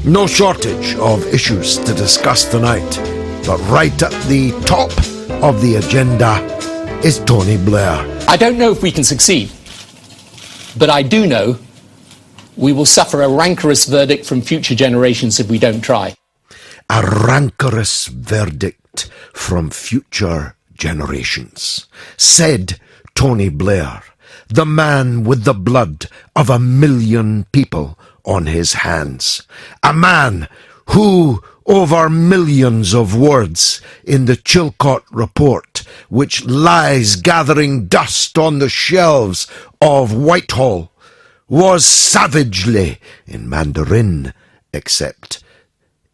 No shortage of issues to discuss tonight, but right at the top of the agenda is Tony Blair. I don't know if we can succeed, but I do know we will suffer a rancorous verdict from future generations if we don't try. A rancorous verdict from future generations, said Tony Blair, the man with the blood of 1 million people on his hands. A man who, over millions of words in the Chilcot Report, which lies gathering dust on the shelves of Whitehall, was savagely, in Mandarin except,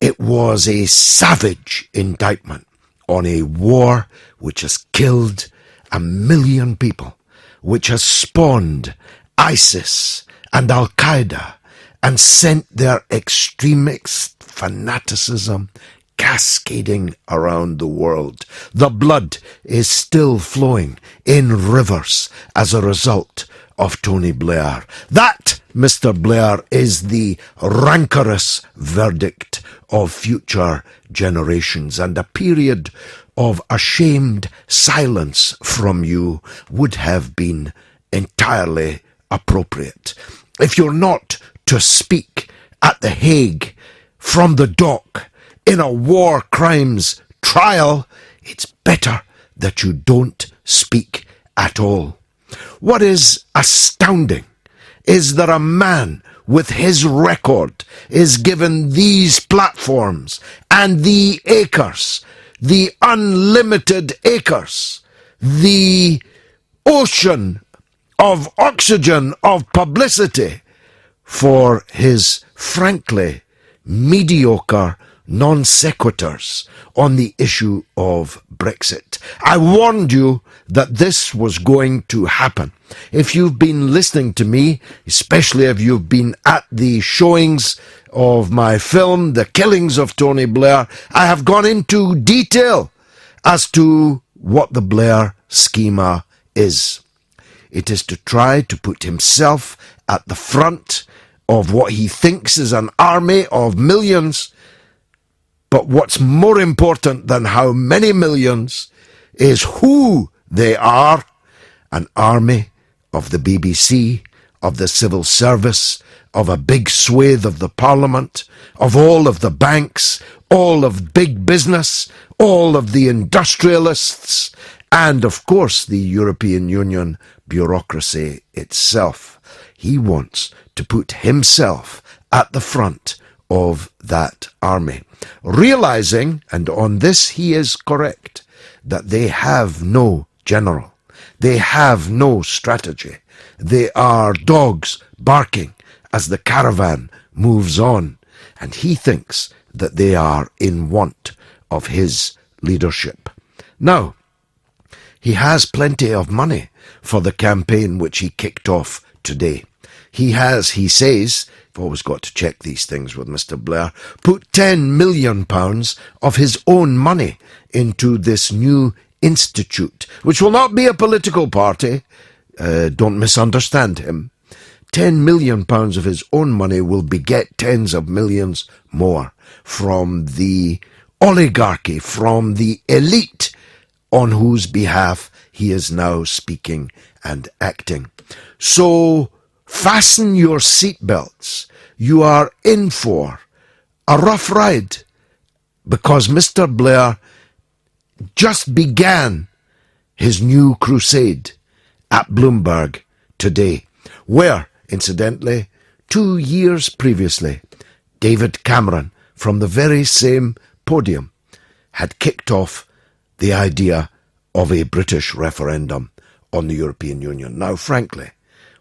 it was a savage indictment on a war which has killed 1 million people, which has spawned ISIS and Al-Qaeda and sent their extremist fanaticism cascading around the world. The blood is still flowing in rivers as a result of Tony Blair. That, Mr. Blair, is the rancorous verdict of future generations, and a period of ashamed silence from you would have been entirely appropriate. If you're not to speak at The Hague from the dock in a war crimes trial, it's better that you don't speak at all. What is astounding is that a man with his record is given these platforms and the acres, the unlimited acres, the ocean of oxygen, of publicity, for his frankly mediocre non sequiturs on the issue of Brexit. I warned you that this was going to happen. If you've been listening to me, especially if you've been at the showings of my film, The Killings of Tony Blair, I have gone into detail as to what the Blair schema is. It is to try to put himself at the front of what he thinks is an army of millions. But what's more important than how many millions is who they are. An army of the BBC, of the civil service, of a big swathe of the parliament, of all of the banks, all of big business, all of the industrialists, and of course the European Union bureaucracy itself. He wants to put himself at the front of that army, realizing, and on this he is correct, that they have no general, they have no strategy. They are dogs barking as the caravan moves on, and he thinks that they are in want of his leadership. Now, he has plenty of money for the campaign which he kicked off today. He has, he says, I've always got to check these things with Mr. Blair, put £10 million of his own money into this new institute, which will not be a political party. Don't misunderstand him. £10 million of his own money will beget tens of millions more from the oligarchy, from the elite on whose behalf he is now speaking and acting. So fasten your seatbelts. You are in for a rough ride, because Mr. Blair just began his new crusade at Bloomberg today, where, incidentally, 2 years previously, David Cameron, from the very same podium, had kicked off the idea of a British referendum on the European Union. Now, frankly,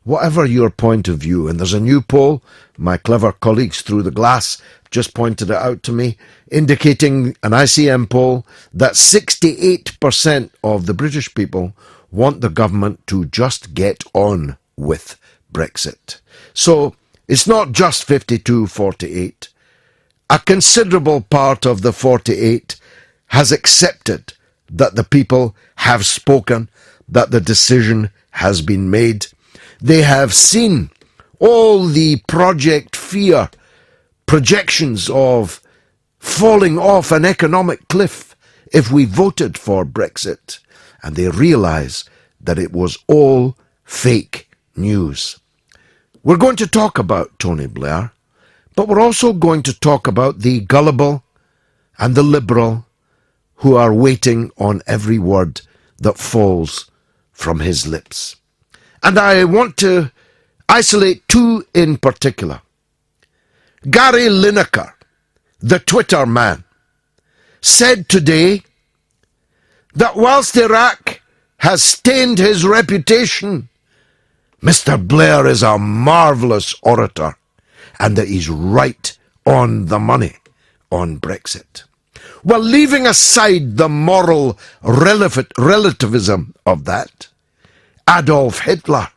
whatever your point of view, and there's a new poll, my clever colleagues through the glass just pointed it out to me, indicating, an ICM poll, that 68% of the British people want the government to just get on with Brexit. So it's not just 52-48. A considerable part of the 48 has accepted that the people have spoken, that the decision has been made. They have seen all the Project Fear projections of falling off an economic cliff if we voted for Brexit, and they realise that it was all fake news. We're going to talk about Tony Blair, but we're also going to talk about the gullible and the liberal who are waiting on every word that falls from his lips. And I want to isolate two in particular. Gary Lineker, the Twitter man, said today that whilst Iraq has stained his reputation, Mr. Blair is a marvellous orator and that he's right on the money on Brexit. Well, leaving aside the moral relativism of that, Adolf Hitler,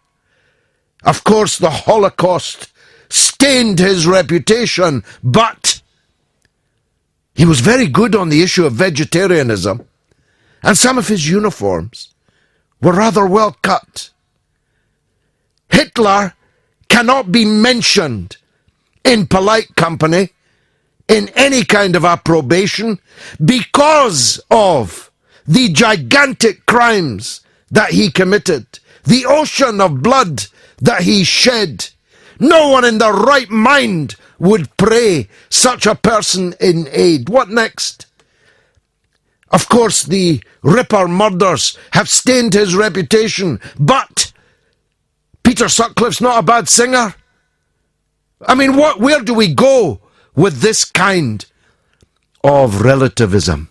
of course the Holocaust stained his reputation, but he was very good on the issue of vegetarianism, and some of his uniforms were rather well cut. Hitler cannot be mentioned in polite company, in any kind of approbation, because of the gigantic crimes that he committed, the ocean of blood that he shed. No one in their right mind would pray such a person in aid. What next? Of course, the Ripper murders have stained his reputation, but Peter Sutcliffe's not a bad singer. I mean, where do we go with this kind of relativism?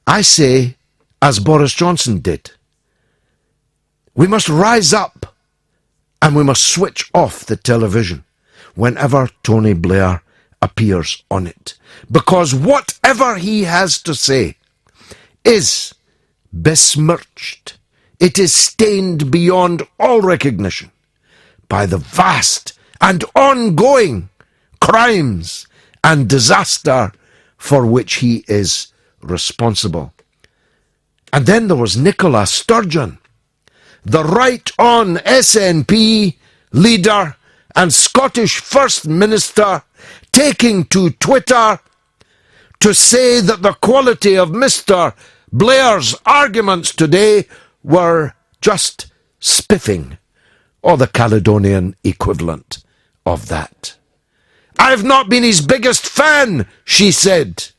I say, as Boris Johnson did, we must rise up and we must switch off the television whenever Tony Blair appears on it. Because whatever he has to say is besmirched. It is stained beyond all recognition by the vast and ongoing crimes and disaster for which he is responsible. And then there was Nicola Sturgeon, the right-on SNP leader and Scottish First Minister, taking to Twitter to say that the quality of Mr. Blair's arguments today were just spiffing, or the Caledonian equivalent of that. I've not been his biggest fan, she said.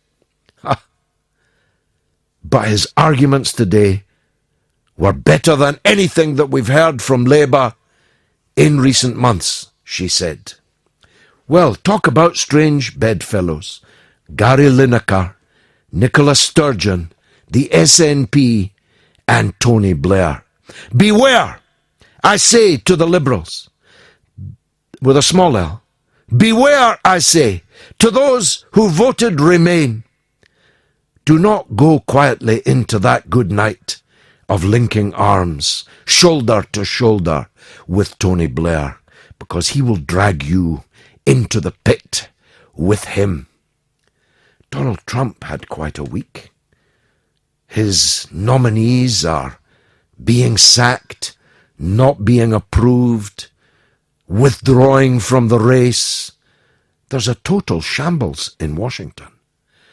But his arguments today were better than anything that we've heard from Labour in recent months, she said. Well, talk about strange bedfellows. Gary Lineker, Nicola Sturgeon, the SNP, and Tony Blair. Beware, I say to the Liberals, with a small L. Beware, I say, to those who voted Remain. Do not go quietly into that good night of linking arms, shoulder to shoulder with Tony Blair, because he will drag you into the pit with him. Donald Trump had quite a week. His nominees are being sacked, not being approved, withdrawing from the race. There's a total shambles in Washington.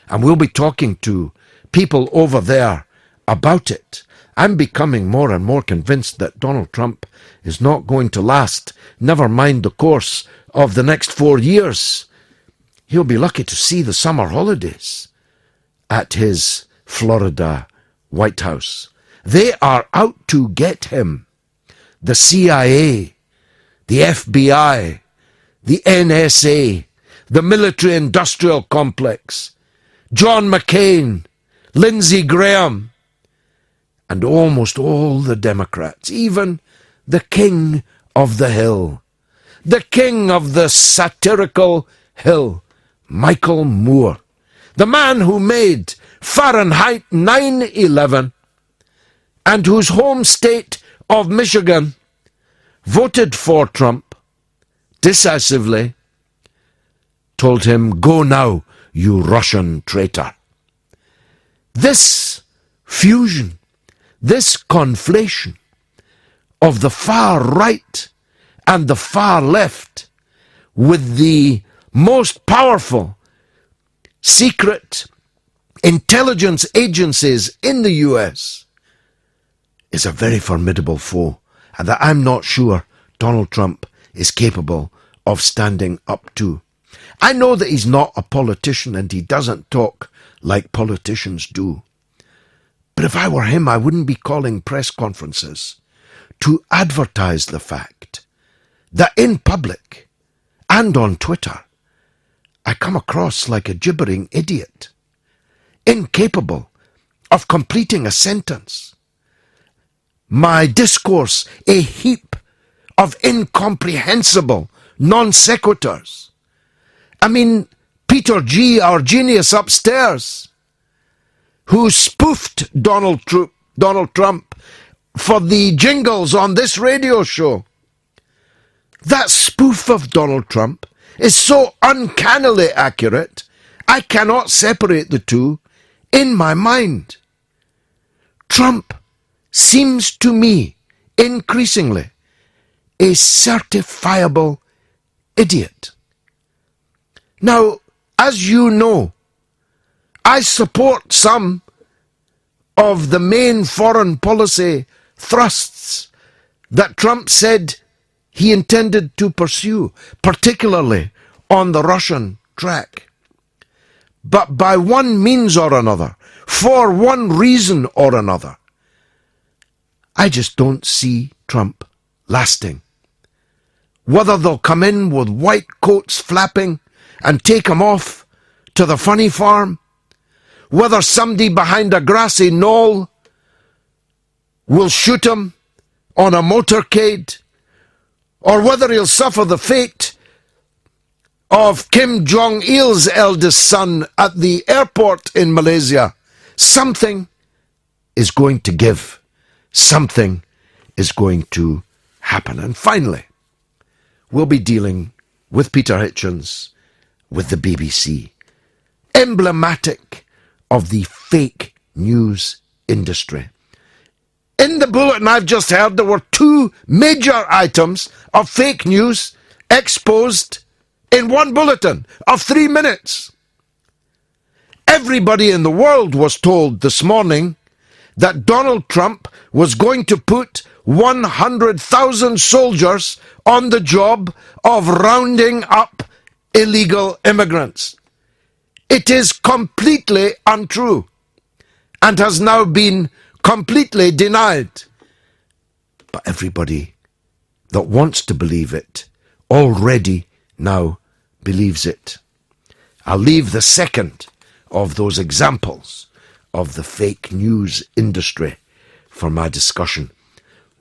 And we'll be talking to people over there about it. I'm becoming more and more convinced that Donald Trump is not going to last, never mind the course of the next 4 years. He'll be lucky to see the summer holidays at his Florida White House. They are out to get him. The CIA, the FBI, the NSA, the military-industrial complex, John McCain, Lindsey Graham, and almost all the Democrats, even the king of the hill, the king of the satirical hill, Michael Moore, the man who made Fahrenheit 9/11 and whose home state of Michigan voted for Trump decisively, told him, "Go now, you Russian traitor." This fusion, this conflation of the far right and the far left with the most powerful secret intelligence agencies in the US is a very formidable foe, and that I'm not sure Donald Trump is capable of standing up to. I know that he's not a politician and he doesn't talk like politicians do. But if I were him, I wouldn't be calling press conferences to advertise the fact that in public and on Twitter, I come across like a gibbering idiot, incapable of completing a sentence. My discourse a heap of incomprehensible non sequiturs. I mean, Peter G., our genius upstairs, who spoofed Donald Trump for the jingles on this radio show. That spoof of Donald Trump is so uncannily accurate, I cannot separate the two in my mind. Trump seems to me increasingly a certifiable idiot. Now, as you know, I support some of the main foreign policy thrusts that Trump said he intended to pursue, particularly on the Russian track. But by one means or another, for one reason or another, I just don't see Trump lasting. Whether they'll come in with white coats flapping and take him off to the funny farm, whether somebody behind a grassy knoll will shoot him on a motorcade, or whether he'll suffer the fate of Kim Jong-il's eldest son at the airport in Malaysia, something is going to give. Something is going to happen. And finally, we'll be dealing with Peter Hitchens, with the BBC, emblematic of the fake news industry. In the bulletin I've just heard, there were two major items of fake news exposed in one bulletin of 3 minutes. Everybody in the world was told this morning that Donald Trump was going to put 100,000 soldiers on the job of rounding up illegal immigrants. It is completely untrue and has now been completely denied. But everybody that wants to believe it already now believes it. I'll leave the second of those examples of the fake news industry for my discussion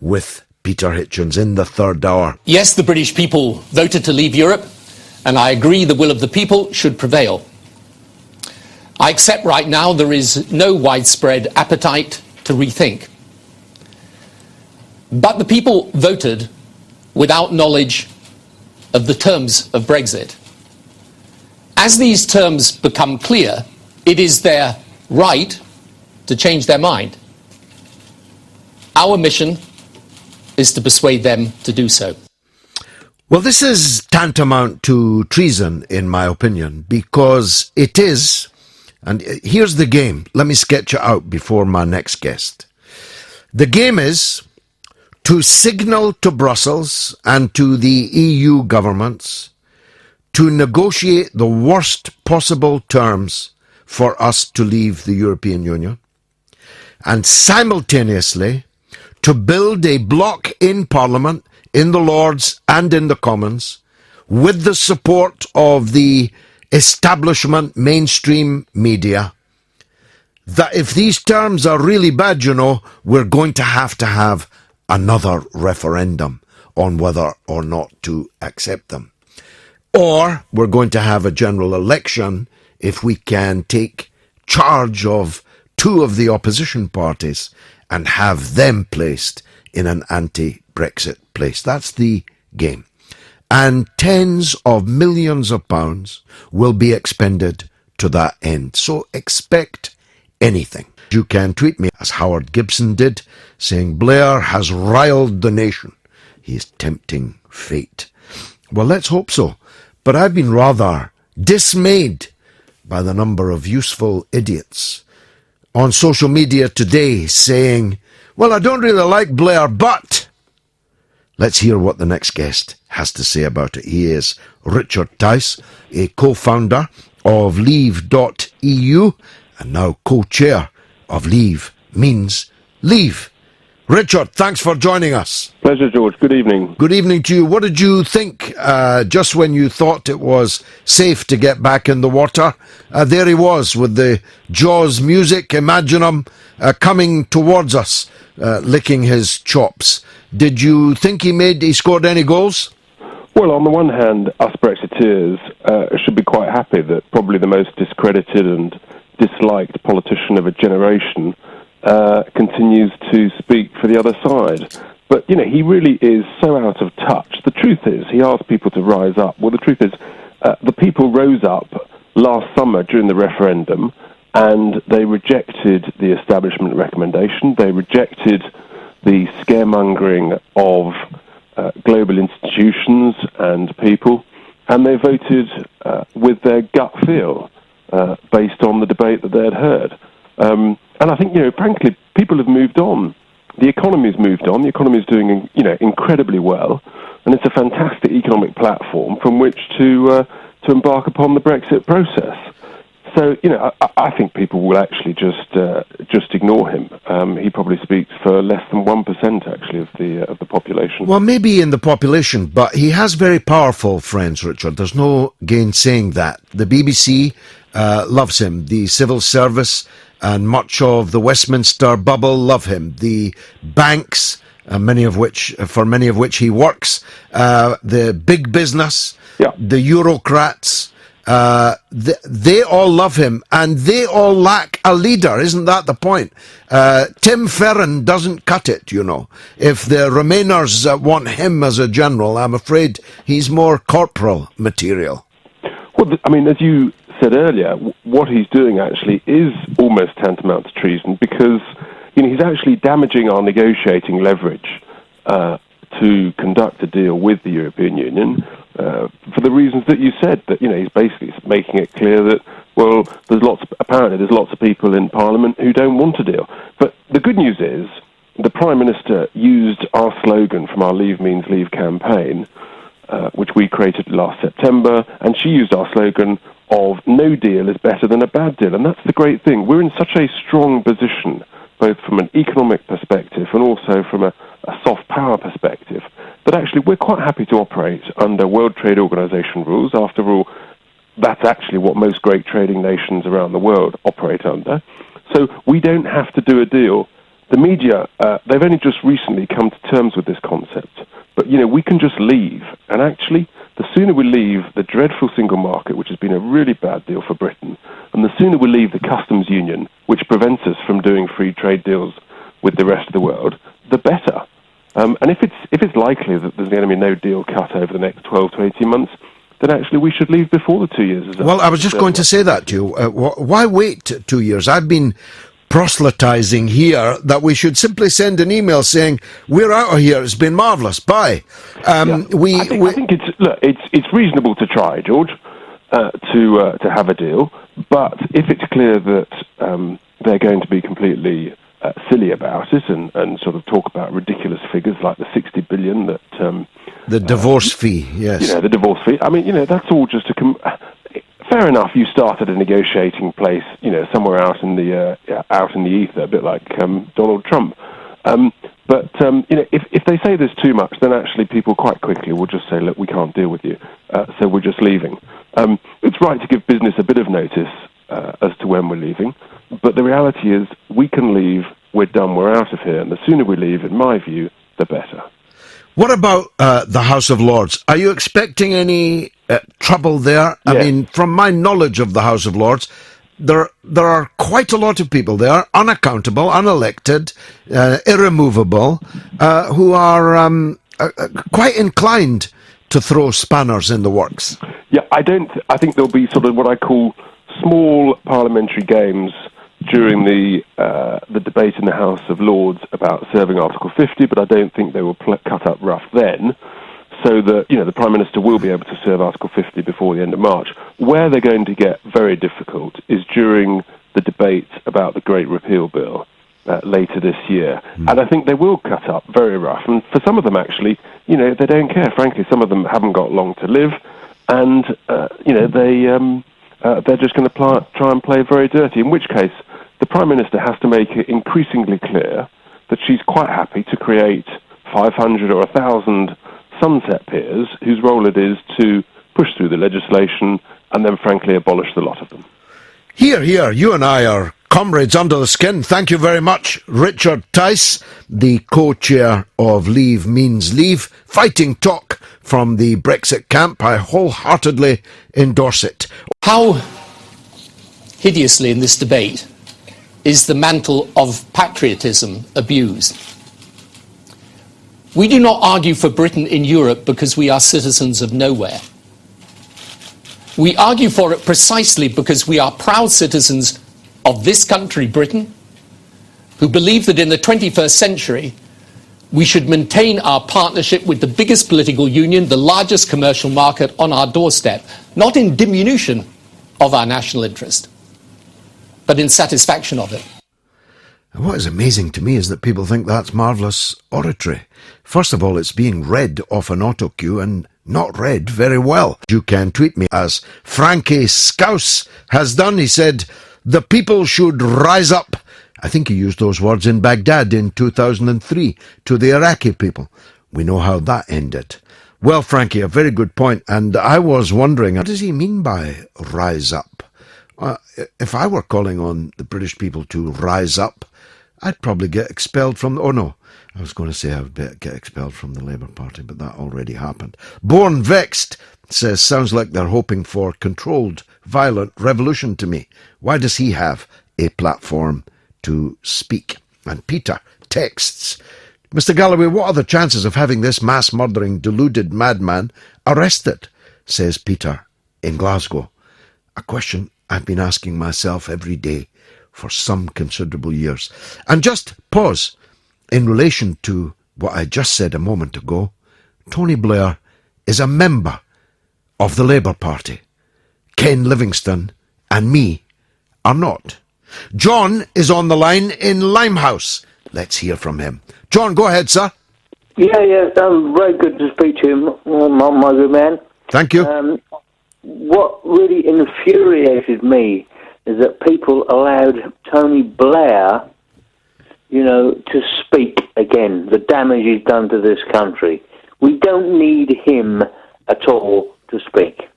with Peter Hitchens in the third hour. Yes, the British people voted to leave Europe, and I agree the will of the people should prevail. I accept right now there is no widespread appetite to rethink. But the people voted without knowledge of the terms of Brexit. As these terms become clear, it is their right to change their mind. Our mission is to persuade them to do so. Well, this is tantamount to treason, in my opinion, because it is, and here's the game. Let me sketch it out before my next guest. The game is to signal to Brussels and to the EU governments to negotiate the worst possible terms for us to leave the European Union, and simultaneously to build a bloc in Parliament, in the Lords and in the Commons, with the support of the establishment mainstream media, that if these terms are really bad, you know, we're going to have another referendum on whether or not to accept them. Or we're going to have a general election if we can take charge of two of the opposition parties and have them placed in an anti-Brexit place. That's the game. And tens of millions of pounds will be expended to that end. So expect anything. You can tweet me, as Howard Gibson did, saying Blair has riled the nation. He is tempting fate. Well, let's hope so. but I've been rather dismayed by the number of useful idiots on social media today saying, well, I don't really like Blair, but... Let's hear what the next guest has to say about it. He is Richard Tice, a co-founder of Leave.eu and now co-chair of Leave Means Leave. Richard, thanks for joining us. Pleasure, George. Good evening. Good evening to you. What did you think just when you thought it was safe to get back in the water? There he was with the Jaws music. Imagine him coming towards us, licking his chops. Did you think he scored any goals? Well, on the one hand, us Brexiteers should be quite happy that probably the most discredited and disliked politician of a generation continues to speak for the other side. But, he really is so out of touch. The truth is, he asked people to rise up. Well, the truth is, the people rose up last summer during the referendum, and they rejected the establishment recommendation. They rejected the scaremongering of global institutions and people, and they voted with their gut feel based on the debate that they had heard. And I think, frankly, people have moved on. The economy's moved on. The economy's doing, incredibly well, and it's a fantastic economic platform from which to embark upon the Brexit process. So, I think people will actually just ignore him. He probably speaks for less than 1%, actually, of the population. Well, maybe in the population, but he has very powerful friends, Richard. There's no gainsaying that. The BBC loves him. The civil service and much of the Westminster bubble love him. The banks, for many of which he works, the big business, the Eurocrats, they all love him, and they all lack a leader. Isn't that the point? Tim Ferron doesn't cut it, If the Remainers want him as a general, I'm afraid he's more corporal material. Well, as you said earlier, what he's doing actually is almost tantamount to treason, because he's actually damaging our negotiating leverage to conduct a deal with the European Union for the reasons that you said. That he's basically making it clear that there's lots of people in Parliament who don't want a deal. But the good news is the Prime Minister used our slogan from our Leave Means Leave campaign, which we created last September, and she used our slogan of no deal is better than a bad deal. And that's the great thing. We're in such a strong position, both from an economic perspective and also from a soft power perspective, that actually we're quite happy to operate under World Trade Organization rules. After all, that's actually what most great trading nations around the world operate under. So we don't have to do a deal. The media, they've only just recently come to terms with this concept. But, we can just leave. And actually, the sooner we leave the dreadful single market, which has been a really bad deal for Britain, and the sooner we leave the customs union, which prevents us from doing free trade deals with the rest of the world, the better. And if it's likely that there's going to be no deal cut over the next 12 to 18 months, then actually we should leave before the 2 years is up. Well, I was just going to say that to you. Why wait 2 years? I've been proselytizing here that we should simply send an email saying we're out of here. It's been marvellous. Bye. I think it's reasonable to try, George, to have a deal. But if it's clear that they're going to be completely silly about it and sort of talk about ridiculous figures like the 60 billion that the divorce fee, yes, the divorce fee. That's all just fair enough. You started a negotiating place, somewhere out in the ether, a bit like Donald Trump. But if they say there's too much, then actually people quite quickly will just say, look, we can't deal with you, so we're just leaving. It's right to give business a bit of notice as to when we're leaving, but the reality is we can leave, we're done, we're out of here, and the sooner we leave, in my view, the better. What about the House of Lords? Are you expecting any trouble there? Yes. I mean, from my knowledge of the House of Lords, there are quite a lot of people there, unaccountable, unelected, irremovable, who are quite inclined to throw spanners in the works. Yeah, I think there'll be sort of what I call small parliamentary games during the debate in the House of Lords about serving Article 50, but I don't think they will cut up rough then. so that, the Prime Minister will be able to serve Article 50 before the end of March. Where they're going to get very difficult is during the debate about the Great Repeal Bill later this year. And I think they will cut up very rough. And for some of them, actually, they don't care. Frankly, some of them haven't got long to live, and, they're just going to try and play very dirty, in which case the Prime Minister has to make it increasingly clear that she's quite happy to create 500 or 1,000 sunset peers whose role it is to push through the legislation and then, frankly, abolish the lot of them. Here, you and I are comrades under the skin. Thank you very much, Richard Tice, the co-chair of Leave Means Leave. Fighting talk from the Brexit camp. I wholeheartedly endorse it. How hideously in this debate is the mantle of patriotism abused. We do not argue for Britain in Europe because we are citizens of nowhere. We argue for it precisely because we are proud citizens of this country, Britain, who believe that in the 21st century we should maintain our partnership with the biggest political union, the largest commercial market on our doorstep, not in diminution of our national interest, but in satisfaction of it. What is amazing to me is that people think that's marvellous oratory. First of all, it's being read off an auto cue and not read very well. You can tweet me, as Frankie Scouse has done. He said, the people should rise up. I think he used those words in Baghdad in 2003 to the Iraqi people. We know how that ended. Well, Frankie, a very good point. And I was wondering, what does he mean by rise up? If I were calling on the British people to rise up, I'd probably get expelled from I was going to say I would get expelled from the Labour Party, but that already happened. Born Vexed says, sounds like they're hoping for controlled, violent revolution to me. Why does he have a platform to speak? And Peter texts, Mr. Galloway, what are the chances of having this mass-murdering, deluded madman arrested? Says Peter in Glasgow. A question I've been asking myself every day for some considerable years. And just pause. In relation to what I just said a moment ago, Tony Blair is a member of the Labour Party. Ken Livingstone and me are not. John is on the line in Limehouse. Let's hear from him. John, go ahead, sir. Yeah, very good to speak to you, my good man. Thank you. What really infuriated me is that people allowed Tony Blair, to speak again, the damage he's done to this country. We don't need him at all to speak.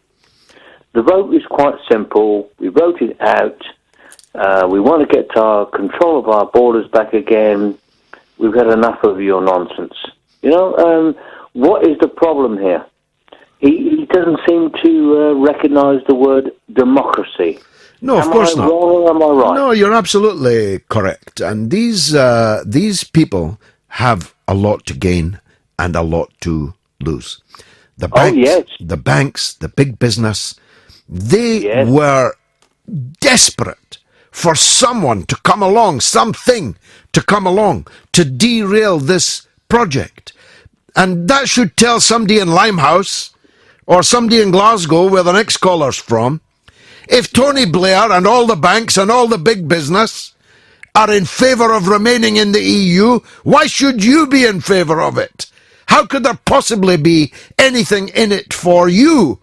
The vote is quite simple. We voted out. We want to get our control of our borders back again. We've had enough of your nonsense. What is the problem here? He doesn't seem to recognise the word democracy. No, of course not. Am I wrong or am I right? No, you're absolutely correct. And these people have a lot to gain and a lot to lose. The banks, the big business, they were desperate for someone to come along, something to come along to derail this project. And that should tell somebody in Limehouse or somebody in Glasgow, where the next caller's from, if Tony Blair and all the banks and all the big business are in favour of remaining in the EU, why should you be in favour of it? How could there possibly be anything in it for you?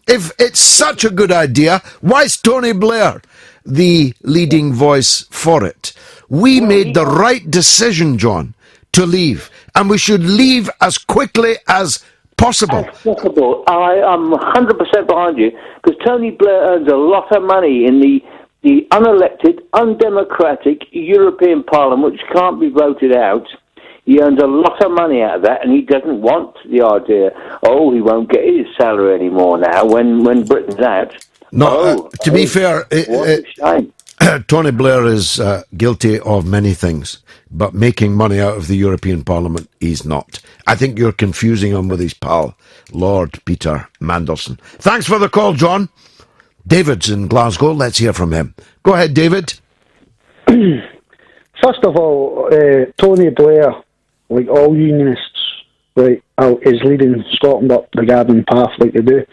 If it's such a good idea, why is Tony Blair the leading voice for it? We made the right decision, John, to leave, and we should leave as quickly as possible. As possible. I'm 100% behind you, because Tony Blair earns a lot of money in the unelected, undemocratic European Parliament, which can't be voted out. He earns a lot of money out of that, and he doesn't want the idea, he won't get his salary anymore now when Britain's out. No, to be fair, what a shame. Tony Blair is guilty of many things, but making money out of the European Parliament, he's not. I think you're confusing him with his pal, Lord Peter Mandelson. Thanks for the call, John. David's in Glasgow. Let's hear from him. Go ahead, David. First of all, Tony Blair, like all unionists, right, is leading Scotland up the garden path like they do.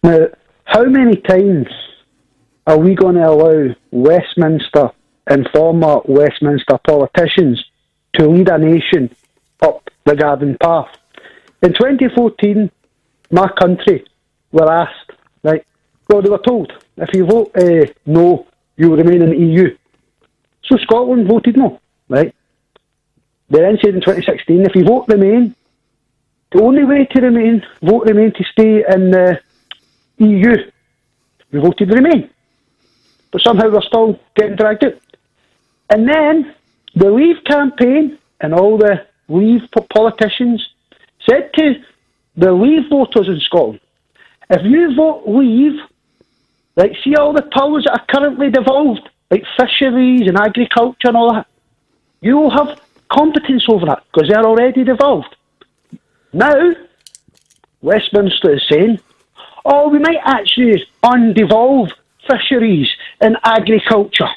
Now, how many times are we going to allow Westminster and former Westminster politicians to lead a nation up the garden path? In 2014, my country were asked, right, well, they were told, if you vote no, you remain in the EU. So Scotland voted no, right? They then said in 2016, if you vote remain, the only way to vote remain to stay in the EU. We voted remain. But somehow we're still getting dragged out. And then the Leave campaign and all the Leave politicians said to the Leave voters in Scotland, if you vote Leave, like, see all the powers that are currently devolved, like fisheries and agriculture and all that, you will have competence over that because they're already devolved. Now, Westminster is saying, oh, we might actually undevolve fisheries and agriculture.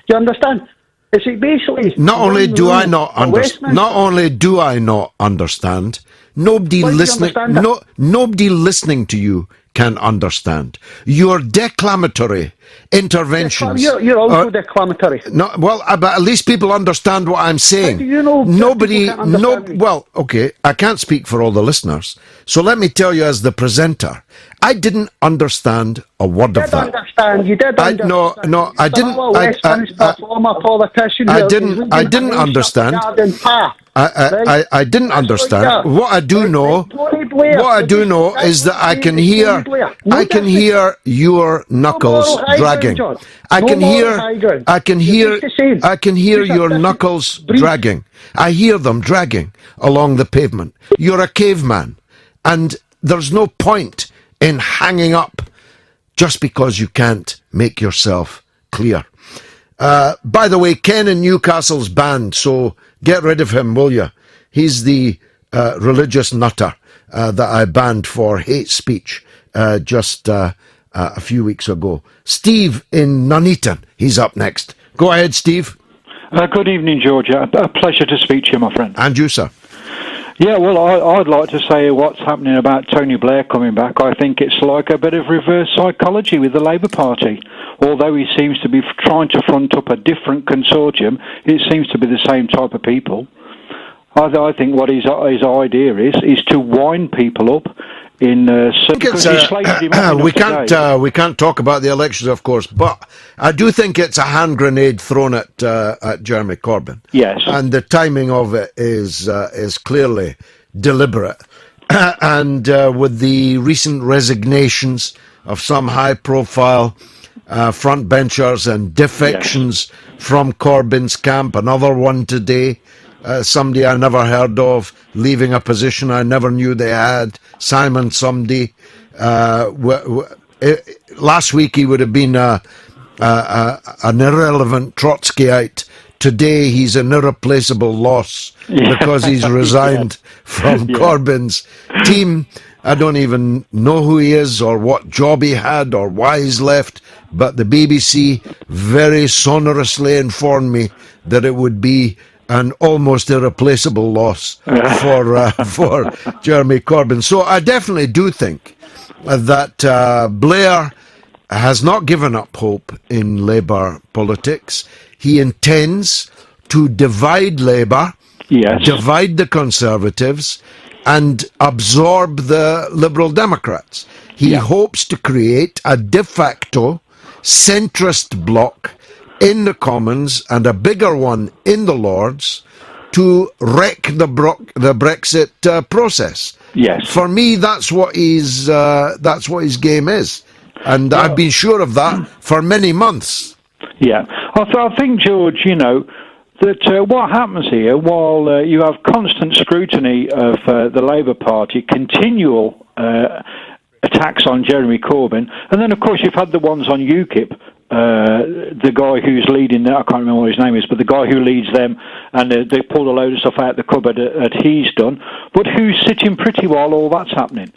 Do you understand? It's like basically... Not only do I not understand, nobody listening to you can understand. Your declamatory interventions... You're also declamatory. No, well, but at least people understand what I'm saying. How do you know well, okay, I can't speak for all the listeners, so let me tell you as the presenter, I didn't understand a word of that. You did understand. No, I didn't. I didn't understand. I didn't understand. What I do know is that I can hear your knuckles dragging. I can hear your knuckles dragging. I hear them dragging along the pavement. You're a caveman, and there's no point in hanging up just because you can't make yourself clear. By the way, Ken in Newcastle's banned, so get rid of him, will you? He's the religious nutter that I banned for hate speech just a few weeks ago. Steve in Nuneaton, he's up next. Go ahead, Steve. Good evening, George. A pleasure to speak to you, my friend. And you, sir. Yeah, well, I'd like to say what's happening about Tony Blair coming back. I think it's like a bit of reverse psychology with the Labour Party. Although he seems to be trying to front up a different consortium, it seems to be the same type of people. I think what his idea is to wind people up in we can't talk about the elections, of course, but I do think it's a hand grenade thrown at Jeremy Corbyn. Yes, and the timing of it is clearly deliberate. And with the recent resignations of some high-profile frontbenchers and defections from Corbyn's camp, another one today. Somebody I never heard of leaving a position I never knew they had. Simon somebody. Last week he would have been an irrelevant Trotskyite. Today he's an irreplaceable loss because he's resigned from Corbyn's team. I don't even know who he is or what job he had or why he's left, but the BBC very sonorously informed me that it would be an almost irreplaceable loss for Jeremy Corbyn. So I definitely do think that Blair has not given up hope in Labour politics. He intends to divide Labour, divide the Conservatives, and absorb the Liberal Democrats. He hopes to create a de facto centrist bloc in the Commons and a bigger one in the Lords to wreck the Brexit process. Yes, for me, that's what his game is, and I've been sure of that for many months. Yeah, I think, George, that what happens here, while you have constant scrutiny of the Labour Party, continual attacks on Jeremy Corbyn, and then, of course, you've had the ones on UKIP, the guy who's leading, I can't remember what his name is, but the guy who leads them, and they pulled a load of stuff out the cupboard that he's done. But who's sitting pretty while all that's happening?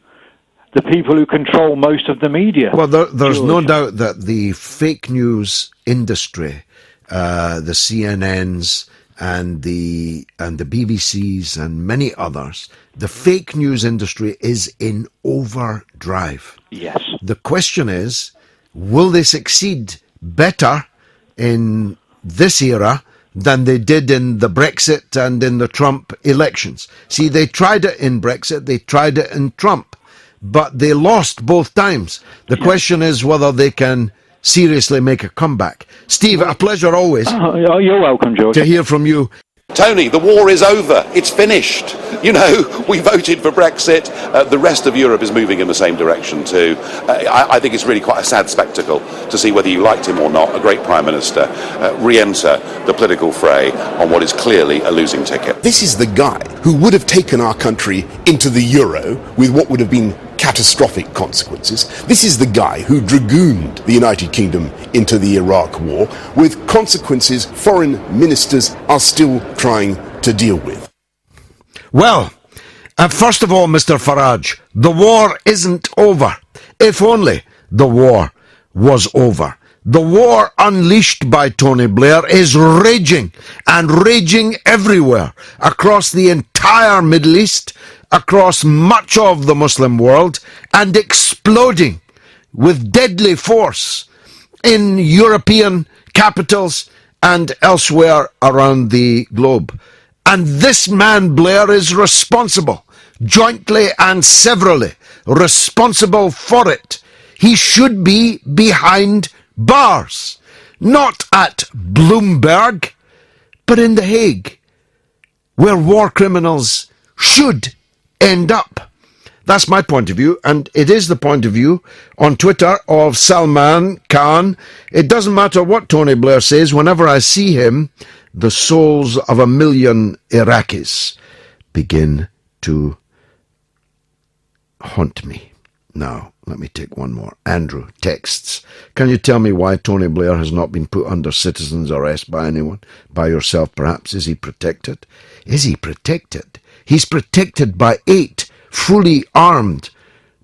The people who control most of the media. Well, there's no doubt that the fake news industry, the CNNs and the BBCs and many others, the fake news industry is in overdrive. Yes. The question is, will they succeed better in this era than they did in the Brexit and in the Trump elections? See, they tried it in Brexit, they tried it in Trump, but they lost both times. The question is whether they can seriously make a comeback. Steve, a pleasure always. Oh, you're welcome, George. To hear from you. Tony, the war is over. It's finished. You know, we voted for Brexit. The rest of Europe is moving in the same direction too. I think it's really quite a sad spectacle to see, whether you liked him or not, a great Prime Minister re-enter the political fray on what is clearly a losing ticket. This is the guy who would have taken our country into the euro with what would have been catastrophic consequences. This is the guy who dragooned the United Kingdom into the Iraq war with consequences foreign ministers are still trying to deal with. Well, first of all, Mr. Farage, the war isn't over. If only the war was over. The war unleashed by Tony Blair is raging, and raging everywhere, across the entire Middle East, across much of the Muslim world, and exploding with deadly force in European capitals and elsewhere around the globe. And this man Blair is responsible, jointly and severally responsible for it. He should be behind bars, not at Bloomberg, but in The Hague, where war criminals should end up. That's my point of view, and it is the point of view on Twitter of Salman Khan. It doesn't matter what Tony Blair says, whenever I see him, the souls of 1 million Iraqis begin to haunt me. Now, let me take one more. Andrew texts, can you tell me why Tony Blair has not been put under citizen's arrest by anyone? By yourself, perhaps? Is he protected? Is he protected? He's protected by 8 fully armed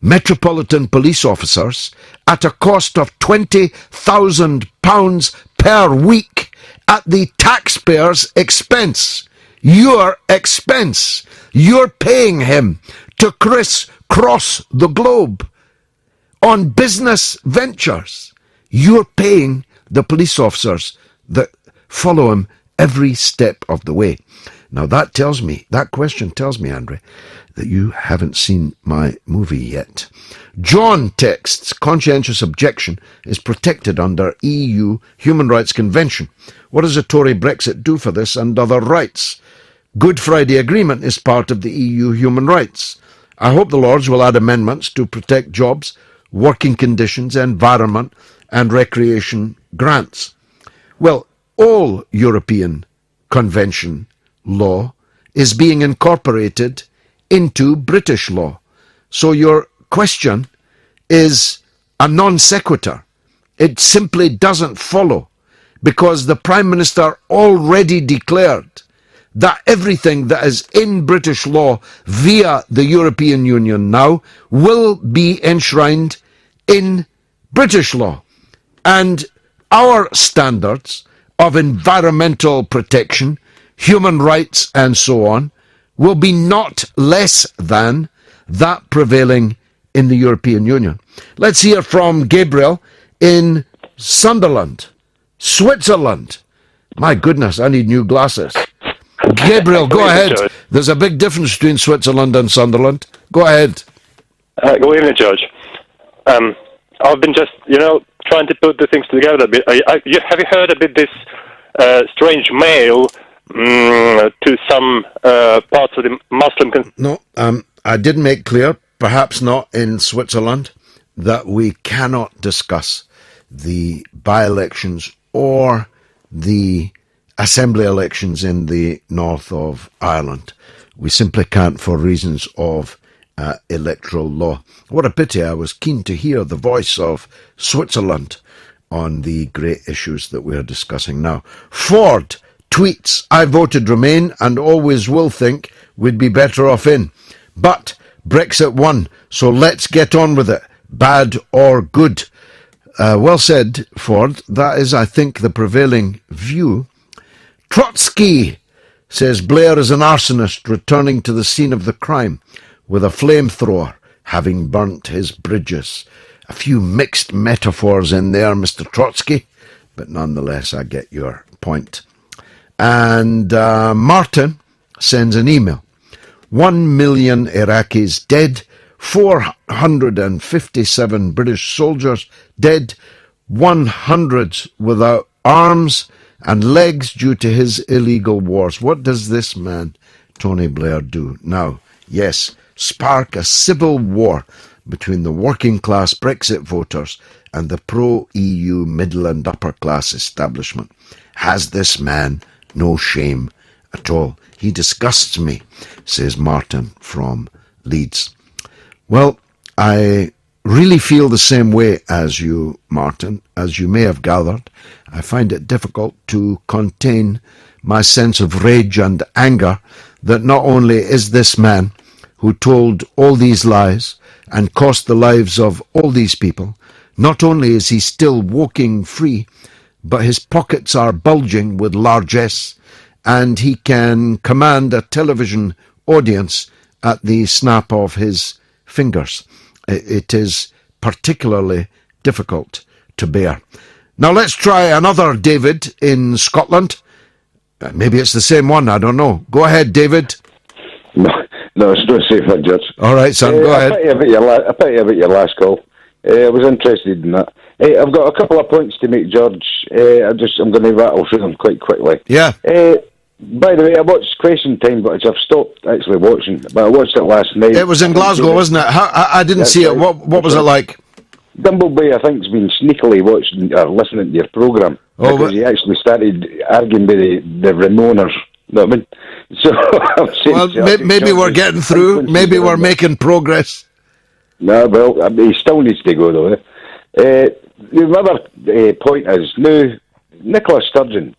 Metropolitan Police officers at a cost of £20,000 per week at the taxpayer's expense. Your expense. You're paying him to crisscross the globe on business ventures. You're paying the police officers that follow him every step of the way. Now that question tells me, Andre, that you haven't seen my movie yet. John texts, conscientious objection is protected under EU Human Rights Convention. What does a Tory Brexit do for this and other rights? Good Friday Agreement is part of the EU human rights. I hope the Lords will add amendments to protect jobs, working conditions, environment and recreation grants. Well, all European Convention law is being incorporated into British law. So your question is a non sequitur. It simply doesn't follow, because the Prime Minister already declared that everything that is in British law via the European Union now will be enshrined in British law. And our standards of environmental protection, human rights and so on, will be not less than that prevailing in the European Union. Let's hear from Gabriel in Sunderland, Switzerland. My goodness, I need new glasses. Gabriel, go ahead. There's a big difference between Switzerland and Sunderland. Go ahead. Good evening, George. I've been just, trying to put the things together a bit. Have you heard a bit this strange mail to some parts of the Muslim... No, I did make clear, perhaps not in Switzerland, that we cannot discuss the by-elections or the assembly elections in the north of Ireland. We simply can't, for reasons of electoral law. What a pity. I was keen to hear the voice of Switzerland on the great issues that we're discussing now. Ford tweets, I voted Remain and always will think we'd be better off in. But Brexit won, so let's get on with it, bad or good. Well said, Ford. That is, I think, the prevailing view. Trotsky says Blair is an arsonist returning to the scene of the crime with a flamethrower, having burnt his bridges. A few mixed metaphors in there, Mr. Trotsky, but nonetheless I get your point. And Martin sends an email. 1 million Iraqis dead, 457 British soldiers dead, 100 without arms and legs due to his illegal wars. What does this man, Tony Blair, do now? Yes, spark a civil war between the working class Brexit voters and the pro-EU middle and upper class establishment. Has this man no shame at all? He disgusts me, says Martin from Leeds. Well, I really feel the same way as you, Martin. As you may have gathered, I find it difficult to contain my sense of rage and anger that not only is this man who told all these lies and cost the lives of all these people, not only is he still walking free, but his pockets are bulging with largesse, and he can command a television audience at the snap of his fingers. It is particularly difficult to bear. Now let's try another David in Scotland. Maybe it's the same one, I don't know. Go ahead, David. No, it's not safe, Judge. All right, son, go ahead. I pity you about your last call. I was interested in that. I've got a couple of points to make, George. I'm going to rattle through them quite quickly. Yeah. By the way, I watched Question Time, but I've stopped actually watching. But I watched it last night. It was in Glasgow, wasn't it? I didn't see it. What was it like? Dumbleby, I think, has been sneakily watching or listening to your programme. Because he actually started arguing with the Ramoners. You know what I mean? So, well, maybe we're getting through. Maybe we're making progress. No, well, he still needs to go, though. The other point is, now, Nicola Sturgeon,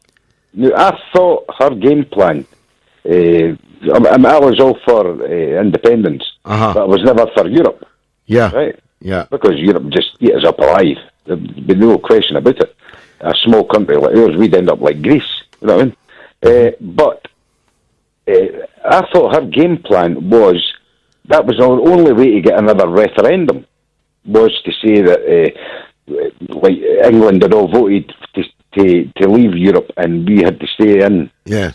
now, I thought her game plan, I was all for independence, but I was never for Europe. Yeah. Right? Yeah. Because Europe just eat us up alive. There'd be no question about it. A small country like ours, we'd end up like Greece. You know what I mean? But I thought her game plan was that was the only way to get another referendum was to say that like England had all voted to leave Europe and we had to stay in. Yeah.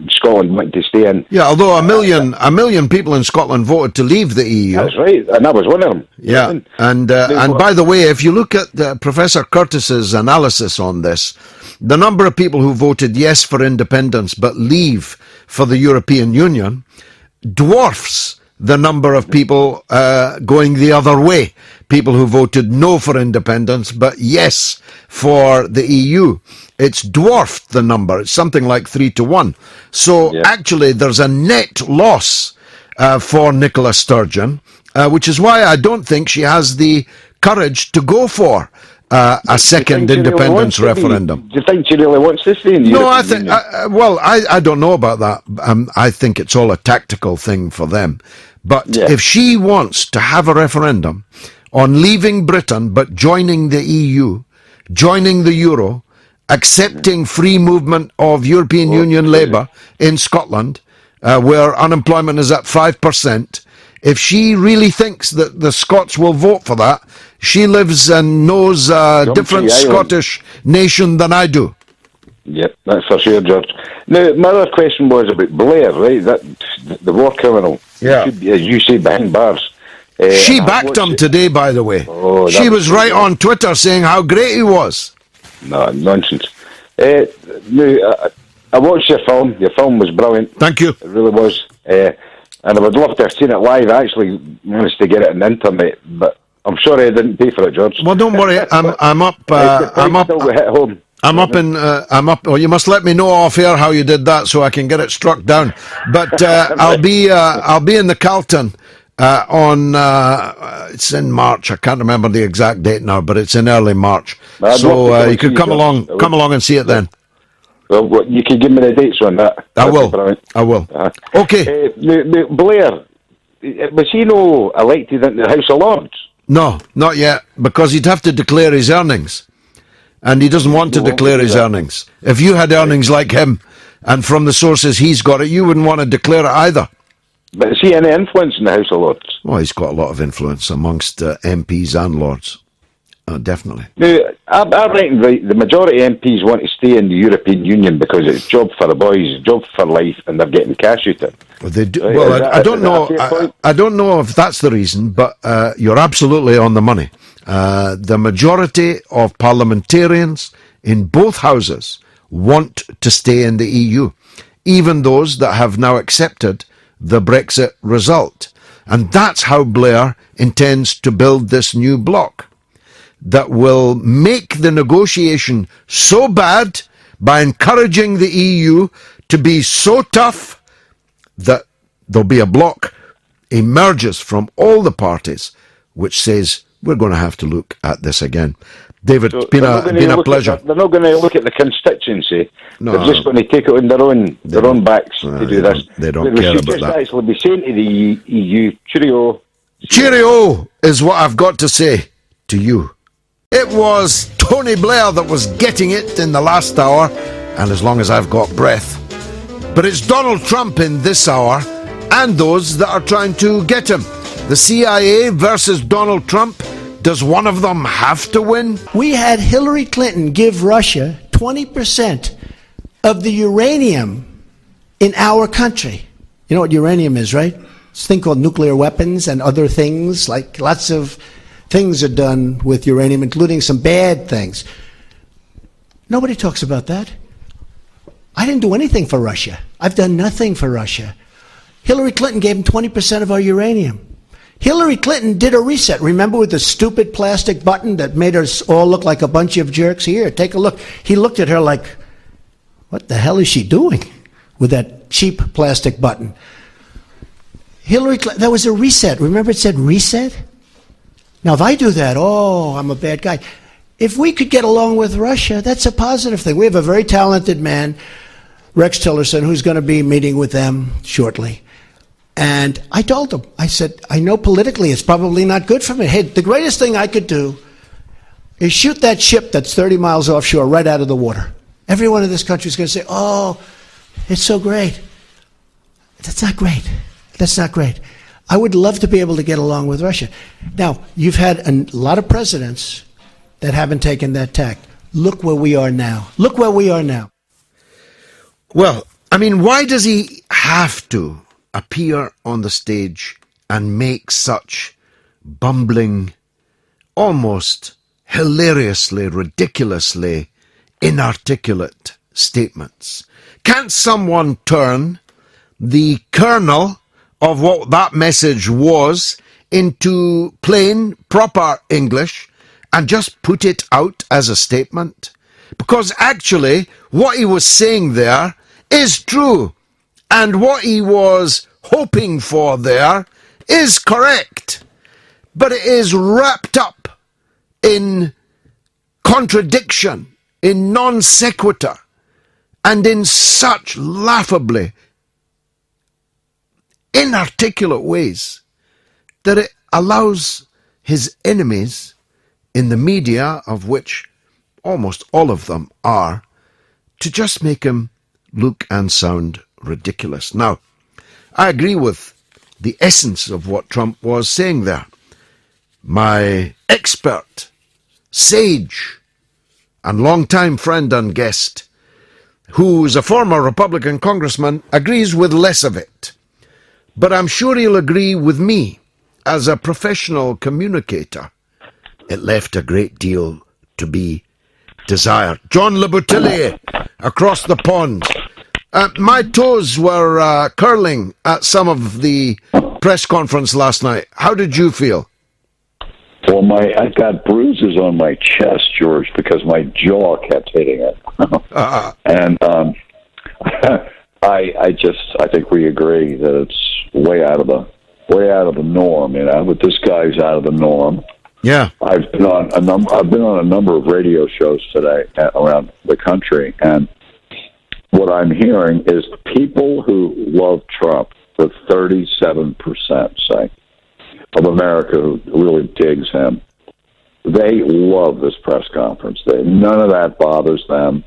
Scotland wanted to stay in. Yeah, although a million people in Scotland voted to leave the EU. That's right, and I was one of them. Yeah, and by the way, if you look at Professor Curtis's analysis on this, the number of people who voted yes for independence but leave for the European Union dwarfs the number of people going the other way. People who voted no for independence but yes for the EU. It's dwarfed the number. It's something like 3-1. So actually there's a net loss for Nicola Sturgeon, which is why I don't think she has the courage to go for a second independence referendum. Do you think she really wants this thing? No, I think, I don't know about that. I think it's all a tactical thing for them. But if she wants to have a referendum on leaving Britain but joining the EU, joining the Euro, accepting free movement of European Union labour in Scotland, where unemployment is at 5%, if she really thinks that the Scots will vote for that, she lives and knows a different Scottish nation than I do. Yep, that's for sure, George. Now, my other question was about Blair, right? That the war criminal. Yeah. Should be, as you say, behind bars. She backed him today, by the way. Oh, she was right on Twitter saying how great he was. No, nonsense. Now, I watched your film. Your film was brilliant. Thank you. It really was. And I would love to have seen it live. I actually managed to get it on the internet, but I'm sorry I didn't pay for it, George. Well, don't worry. I'm up. I'm up. Still hit home. I'm up. Well, you must let me know off air how you did that, so I can get it struck down. But I'll be in the Carlton on. It's in March. I can't remember the exact date now, but it's in early March. So you could come along and see it then. Well, you can give me the dates on that. I will. Okay. Blair, was he no elected into the House of Lords? No, not yet, because he'd have to declare his earnings. and he doesn't want to declare his earnings. If you had earnings like him, and from the sources he's got it, you wouldn't want to declare it either. But is he any influence in the House of Lords? Well, he's got a lot of influence amongst MPs and Lords. Definitely. Now, I reckon the majority of MPs want to stay in the European Union because it's job for the boys, job for life, and they're getting cash out of it. Well, they do. Well, I don't know. I don't know if that's the reason, but you're absolutely on the money. The majority of parliamentarians in both houses want to stay in the EU, even those that have now accepted the Brexit result. And that's how Blair intends to build this new bloc that will make the negotiation so bad by encouraging the EU to be so tough that there'll be a bloc emerges from all the parties which says we're going to have to look at this again. David, it's been a pleasure. They're not going to look at the constituency. No, they're just going to take it on their own backs to do this. They don't care about that. They should be saying to the EU, cheerio. Cheerio is what I've got to say to you. It was Tony Blair that was getting it in the last hour, and as long as I've got breath. But it's Donald Trump in this hour, and those that are trying to get him. The CIA versus Donald Trump. Does one of them have to win? We had Hillary Clinton give Russia 20% of the uranium in our country. You know what uranium is, right? It's a thing called nuclear weapons and other things, like lots of things are done with uranium, including some bad things. Nobody talks about that. I didn't do anything for Russia. I've done nothing for Russia. Hillary Clinton gave them 20% of our uranium. Hillary Clinton did a reset. Remember with the stupid plastic button that made us all look like a bunch of jerks? Here, take a look. He looked at her like, what the hell is she doing with that cheap plastic button? Hillary Clinton, that was a reset. Remember it said reset? Now, if I do that, I'm a bad guy. If we could get along with Russia, that's a positive thing. We have a very talented man, Rex Tillerson, who's going to be meeting with them shortly. And I told him, I said, I know politically it's probably not good for me. Hey, the greatest thing I could do is shoot that ship that's 30 miles offshore right out of the water. Everyone in this country is going to say, oh, it's so great. That's not great. That's not great. I would love to be able to get along with Russia. Now, you've had a lot of presidents that haven't taken that tack. Look where we are now. Look where we are now. Well, I mean, why does he have to appear on the stage and make such bumbling, almost hilariously, ridiculously inarticulate statements? Can't someone turn the kernel of what that message was into plain, proper English and just put it out as a statement? Because actually, what he was saying there is true. And what he was hoping for there is correct. But it is wrapped up in contradiction, in non sequitur, and in such laughably inarticulate ways that it allows his enemies in the media, of which almost all of them are, to just make him look and sound ridiculous. Now, I agree with the essence of what Trump was saying there. My expert, sage, and long-time friend and guest, who's a former Republican congressman, agrees with less of it. But I'm sure he'll agree with me as a professional communicator. It left a great deal to be desired. John Le Boutillier, across the pond. My toes were curling at some of the press conference last night. How did you feel? Well, I got bruises on my chest, George, because my jaw kept hitting it. And I think we agree that it's way out of the norm. You know, but this guy's out of the norm. Yeah, I've been on a number of radio shows today around the country, and what I'm hearing is people who love Trump, the 37%, say, of America who really digs him, They love this press conference. None of that bothers them.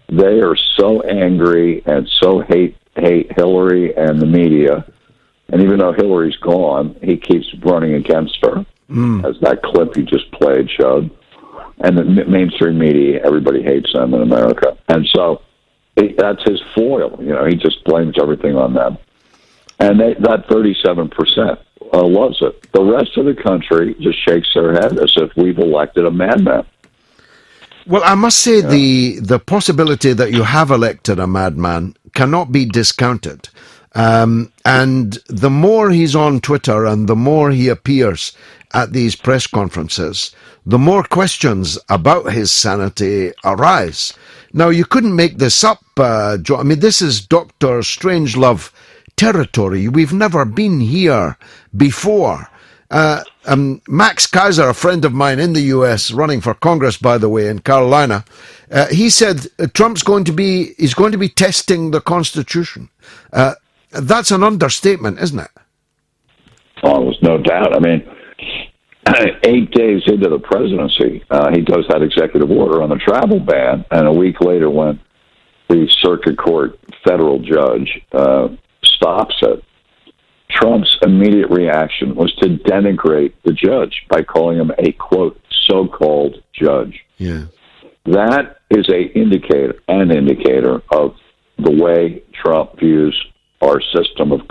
They are so angry and so hate Hillary and the media. And even though Hillary's gone, he keeps running against her, as that clip you just played showed. And the mainstream media, everybody hates them in America. And so that's his foil. He just blames everything on them. And that 37% loves it. The rest of the country just shakes their head as if we've elected a madman. Well, I must say the possibility that you have elected a madman cannot be discounted. And the more he's on Twitter and the more he appears at these press conferences, the more questions about his sanity arise. Now, you couldn't make this up, John. I mean, this is Dr. Strangelove territory. We've never been here before. Max Kaiser, a friend of mine in the U.S., running for Congress, by the way, in Carolina, he said Trump's going to be testing the Constitution. That's an understatement, isn't it? Oh, there's no doubt. I mean, 8 days into the presidency, he does that executive order on the travel ban, and a week later, when the circuit court federal judge stops it, Trump's immediate reaction was to denigrate the judge by calling him a, quote, so-called judge. Yeah. That is an indicator of the way Trump views our system of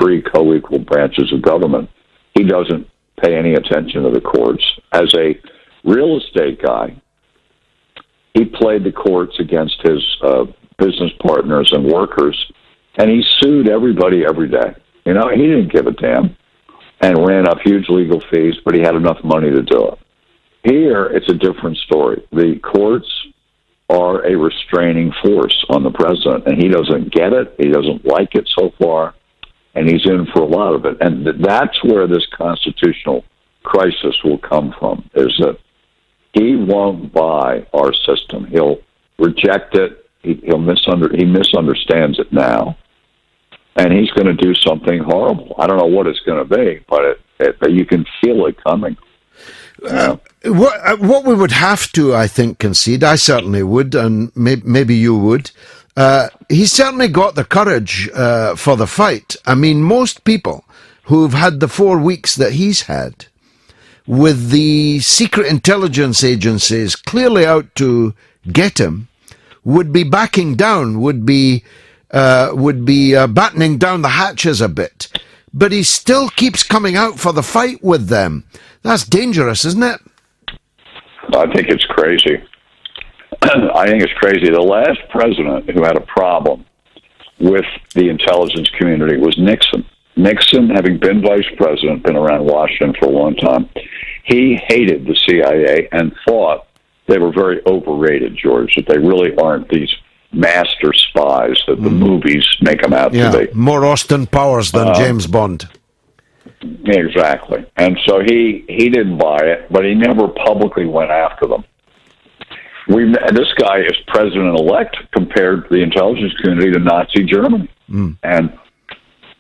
three co-equal branches of government. He doesn't pay any attention to the courts. As a real estate guy, he played the courts against his business partners and workers, and he sued everybody every day. He didn't give a damn and ran up huge legal fees, but he had enough money to do it. Here, it's a different story. The courts are a restraining force on the president, and he doesn't get it. He doesn't like it so far, and he's in for a lot of it. And that's where this constitutional crisis will come from, is that he won't buy our system. He'll reject it. He misunderstands it now. And he's going to do something horrible. I don't know what it's going to be, but you can feel it coming. What we would have to, I think, concede, I certainly would, and maybe you would, he's certainly got the courage for the fight. I mean, most people who've had the 4 weeks that he's had, with the secret intelligence agencies clearly out to get him, would be backing down, would be battening down the hatches a bit. But he still keeps coming out for the fight with them. That's dangerous, isn't it? I think it's crazy. I think it's crazy. The last president who had a problem with the intelligence community was Nixon. Nixon, having been vice president, been around Washington for a long time, he hated the CIA and thought they were very overrated, George, that they really aren't these master spies that the movies make them out to be. More Austin Powers than James Bond. Exactly. And so he didn't buy it, but he never publicly went after them. This guy is president-elect compared to the intelligence community to Nazi Germany. And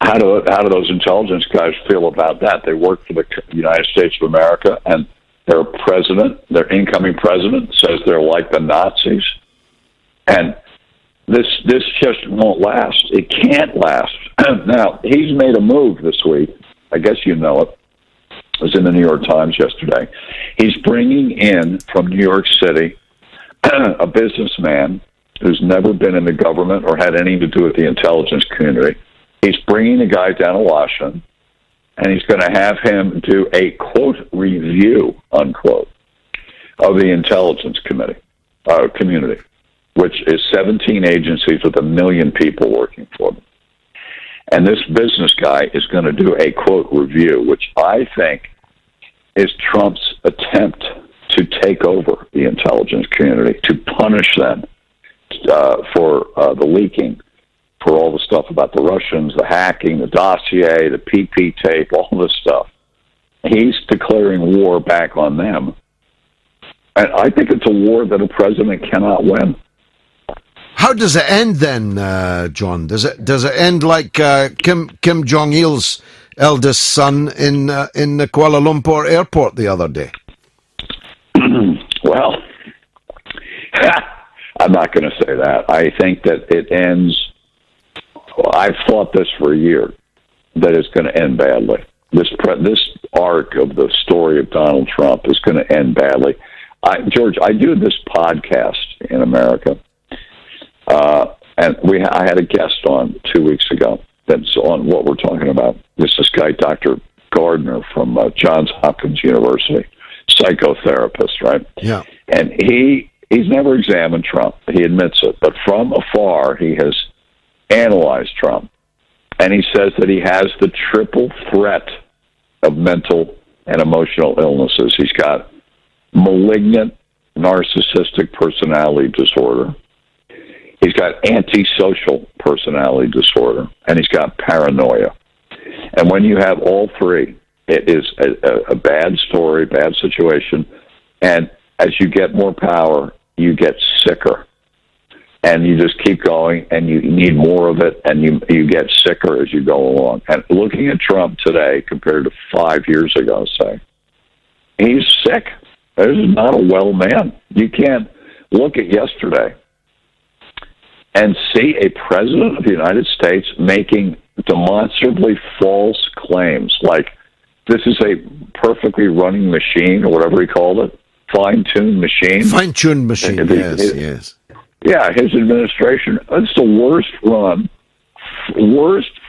how do those intelligence guys feel about that? They work for the United States of America, and their president, their incoming president, says they're like the Nazis. And this just won't last. It can't last. Now, he's made a move this week. I guess you know it. It was in the New York Times yesterday. He's bringing in from New York City a businessman who's never been in the government or had anything to do with the intelligence community. He's bringing a guy down to Washington, and he's going to have him do a, quote, review, unquote, of the intelligence community, which is 17 agencies with 1 million people working for them. And this business guy is going to do a, quote, review, which I think is Trump's attempt to take over the intelligence community, to punish them for the leaking, for all the stuff about the Russians, the hacking, the dossier, the PP tape, all this stuff. He's declaring war back on them. And I think it's a war that a president cannot win. How does it end then, John? Does it end like Kim Jong-il's eldest son in the Kuala Lumpur airport the other day? Well, I'm not going to say that. I think that it ends. I've thought this for a year, that it's going to end badly. This arc of the story of Donald Trump is going to end badly. George, I do this podcast in America, and I had a guest on 2 weeks ago that's on what we're talking about. This guy, Dr. Gardner from Johns Hopkins University, psychotherapist, right? Yeah. And he's never examined Trump. He admits it. But from afar, he has analyzed Trump. And he says that he has the triple threat of mental and emotional illnesses. He's got malignant narcissistic personality disorder. He's got antisocial personality disorder. And he's got paranoia. And when you have all three, it is a bad story, bad situation. And as you get more power, you get sicker. And you just keep going, and you need more of it, and you get sicker as you go along. And looking at Trump today compared to 5 years ago, say, he's sick. This is not a well man. You can't look at yesterday and see a president of the United States making demonstrably false claims, like this is a perfectly running machine, or whatever he called it, fine-tuned machine. Fine-tuned machine, yes. Yeah, his administration, it's the worst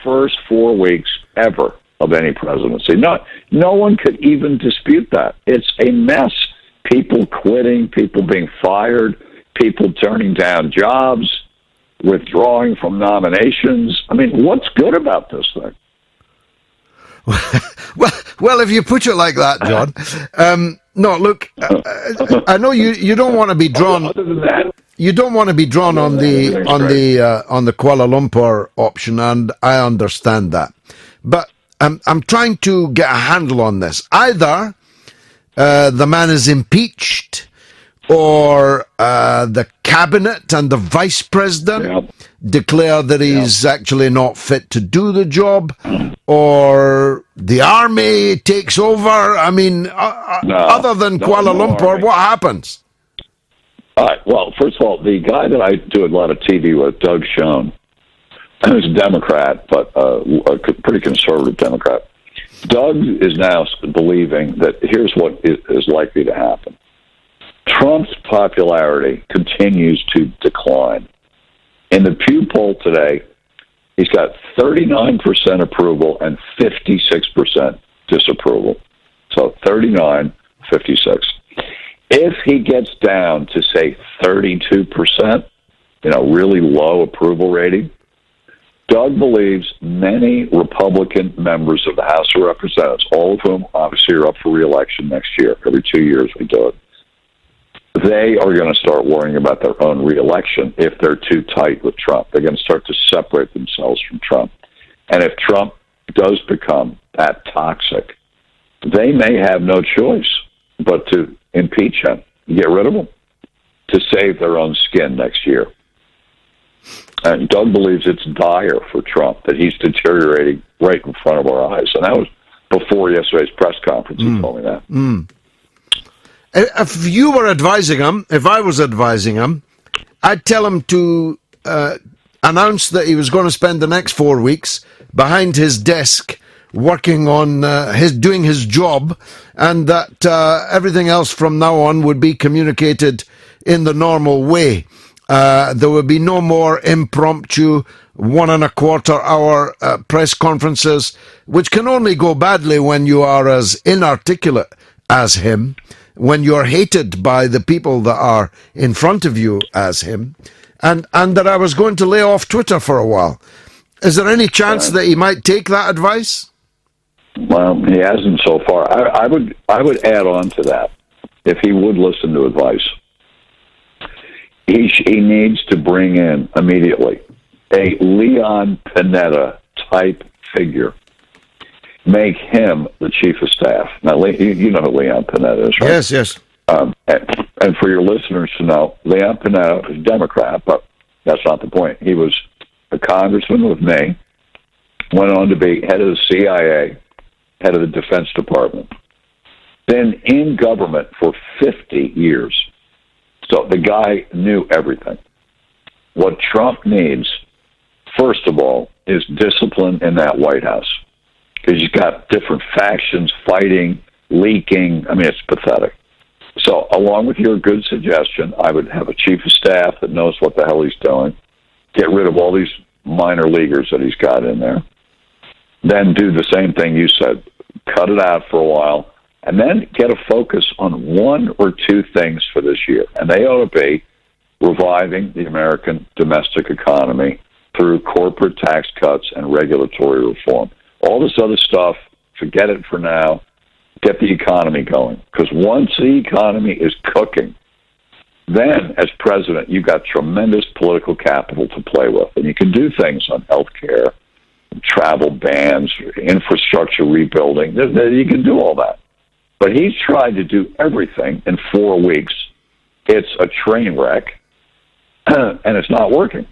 first 4 weeks ever of any presidency. No one could even dispute that. It's a mess. People quitting, people being fired, people turning down jobs, withdrawing from nominations. I mean, what's good about this thing? Well, if you put it like that, John. No, look, I know you don't want to be drawn. Other than that, you don't want to be drawn on the Kuala Lumpur option, and I understand that. But I'm trying to get a handle on this. Either the man is impeached, or the cabinet and the vice president declare that he's actually not fit to do the job, or the army takes over. I mean, other than Kuala Lumpur, what happens? All right. Well, first of all, the guy that I do a lot of TV with, Doug Schoen, who's a Democrat, but a pretty conservative Democrat. Doug is now believing that here's what is likely to happen. Trump's popularity continues to decline. In the Pew poll today, he's got 39% approval and 56% disapproval. So 39, 56. If he gets down to, say, 32%, really low approval rating, Doug believes many Republican members of the House of Representatives, all of whom obviously are up for re-election next year, every 2 years we do it, they are going to start worrying about their own re-election if they're too tight with Trump. They're going to start to separate themselves from Trump. And if Trump does become that toxic, they may have no choice but to impeach him, get rid of him, to save their own skin next year. And Doug believes it's dire for Trump, that he's deteriorating right in front of our eyes. And that was before yesterday's press conference. He told me that. If you were advising him, if I was advising him, I'd tell him to announce that he was going to spend the next 4 weeks behind his desk working on doing his job, and that everything else from now on would be communicated in the normal way. There would be no more impromptu 1.25 hour press conferences, which can only go badly when you are as inarticulate as him, when you're hated by the people that are in front of you as him, and that I was going to lay off Twitter for a while. Is there any chance that he might take that advice? Well, he hasn't so far. I would add on to that, if he would listen to advice. He needs to bring in immediately a Leon Panetta type figure. Make him the chief of staff. Now, you know who Leon Panetta is, right? Yes. And for your listeners to know, Leon Panetta is a Democrat, but that's not the point. He was a congressman with me, went on to be head of the CIA, head of the Defense Department, been in government for 50 years. So the guy knew everything. What Trump needs, first of all, is discipline in that White House. Because you've got different factions fighting, leaking. I mean, it's pathetic. So along with your good suggestion, I would have a chief of staff that knows what the hell he's doing. Get rid of all these minor leaguers that he's got in there. Then do the same thing you said. Cut it out for a while. And then get a focus on one or two things for this year. And they ought to be reviving the American domestic economy through corporate tax cuts and regulatory reform. All this other stuff, forget it for now. Get the economy going. Because once the economy is cooking, then as president, you've got tremendous political capital to play with. And you can do things on health care, travel bans, infrastructure rebuilding. You can do all that. But he's tried to do everything in 4 weeks. It's a train wreck, and it's not working.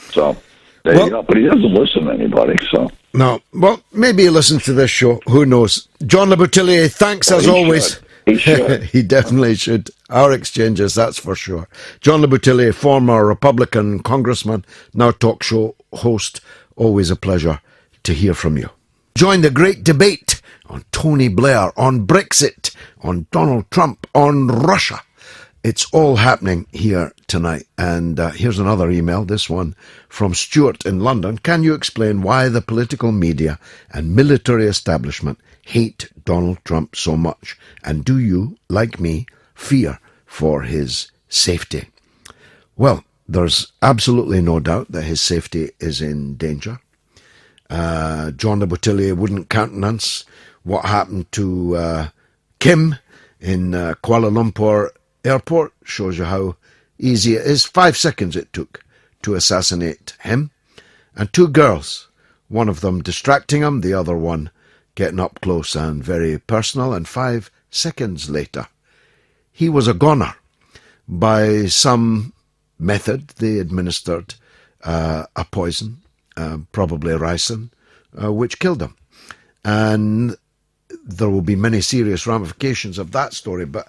So there you go. But he doesn't listen to anybody. So no. Well, maybe he listens to this show. Who knows? John Le Boutillier, thanks as always. He should. He definitely should. Our exchanges, that's for sure. John Le Boutillier, former Republican congressman, now talk show host. Always a pleasure to hear from you. Join the great debate on Tony Blair, on Brexit, on Donald Trump, on Russia. It's all happening here tonight. And here's another email, this one from Stuart in London. Can you explain why the political media and military establishment hate Donald Trump so much? And do you, like me, fear for his safety? Well, there's absolutely no doubt that his safety is in danger. John Le Boutillier wouldn't countenance what happened to Kim in Kuala Lumpur airport. Shows you how easy it is. 5 seconds it took to assassinate him. And 2 girls, one of them distracting him, the other one getting up close and very personal. And 5 seconds later, he was a goner. By some method, they administered a poison, probably ricin, which killed him. And there will be many serious ramifications of that story, but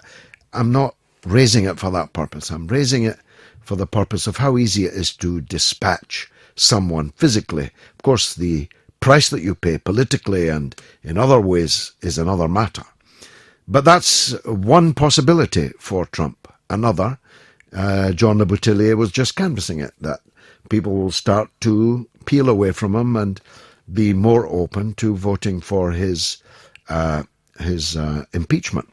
I'm not raising it for that purpose. I'm raising it for the purpose of how easy it is to dispatch someone physically. Of course, the price that you pay politically and in other ways is another matter. But that's one possibility for Trump. Another, John Le Boutillier was just canvassing it, that people will start to peel away from him and be more open to voting for his impeachment.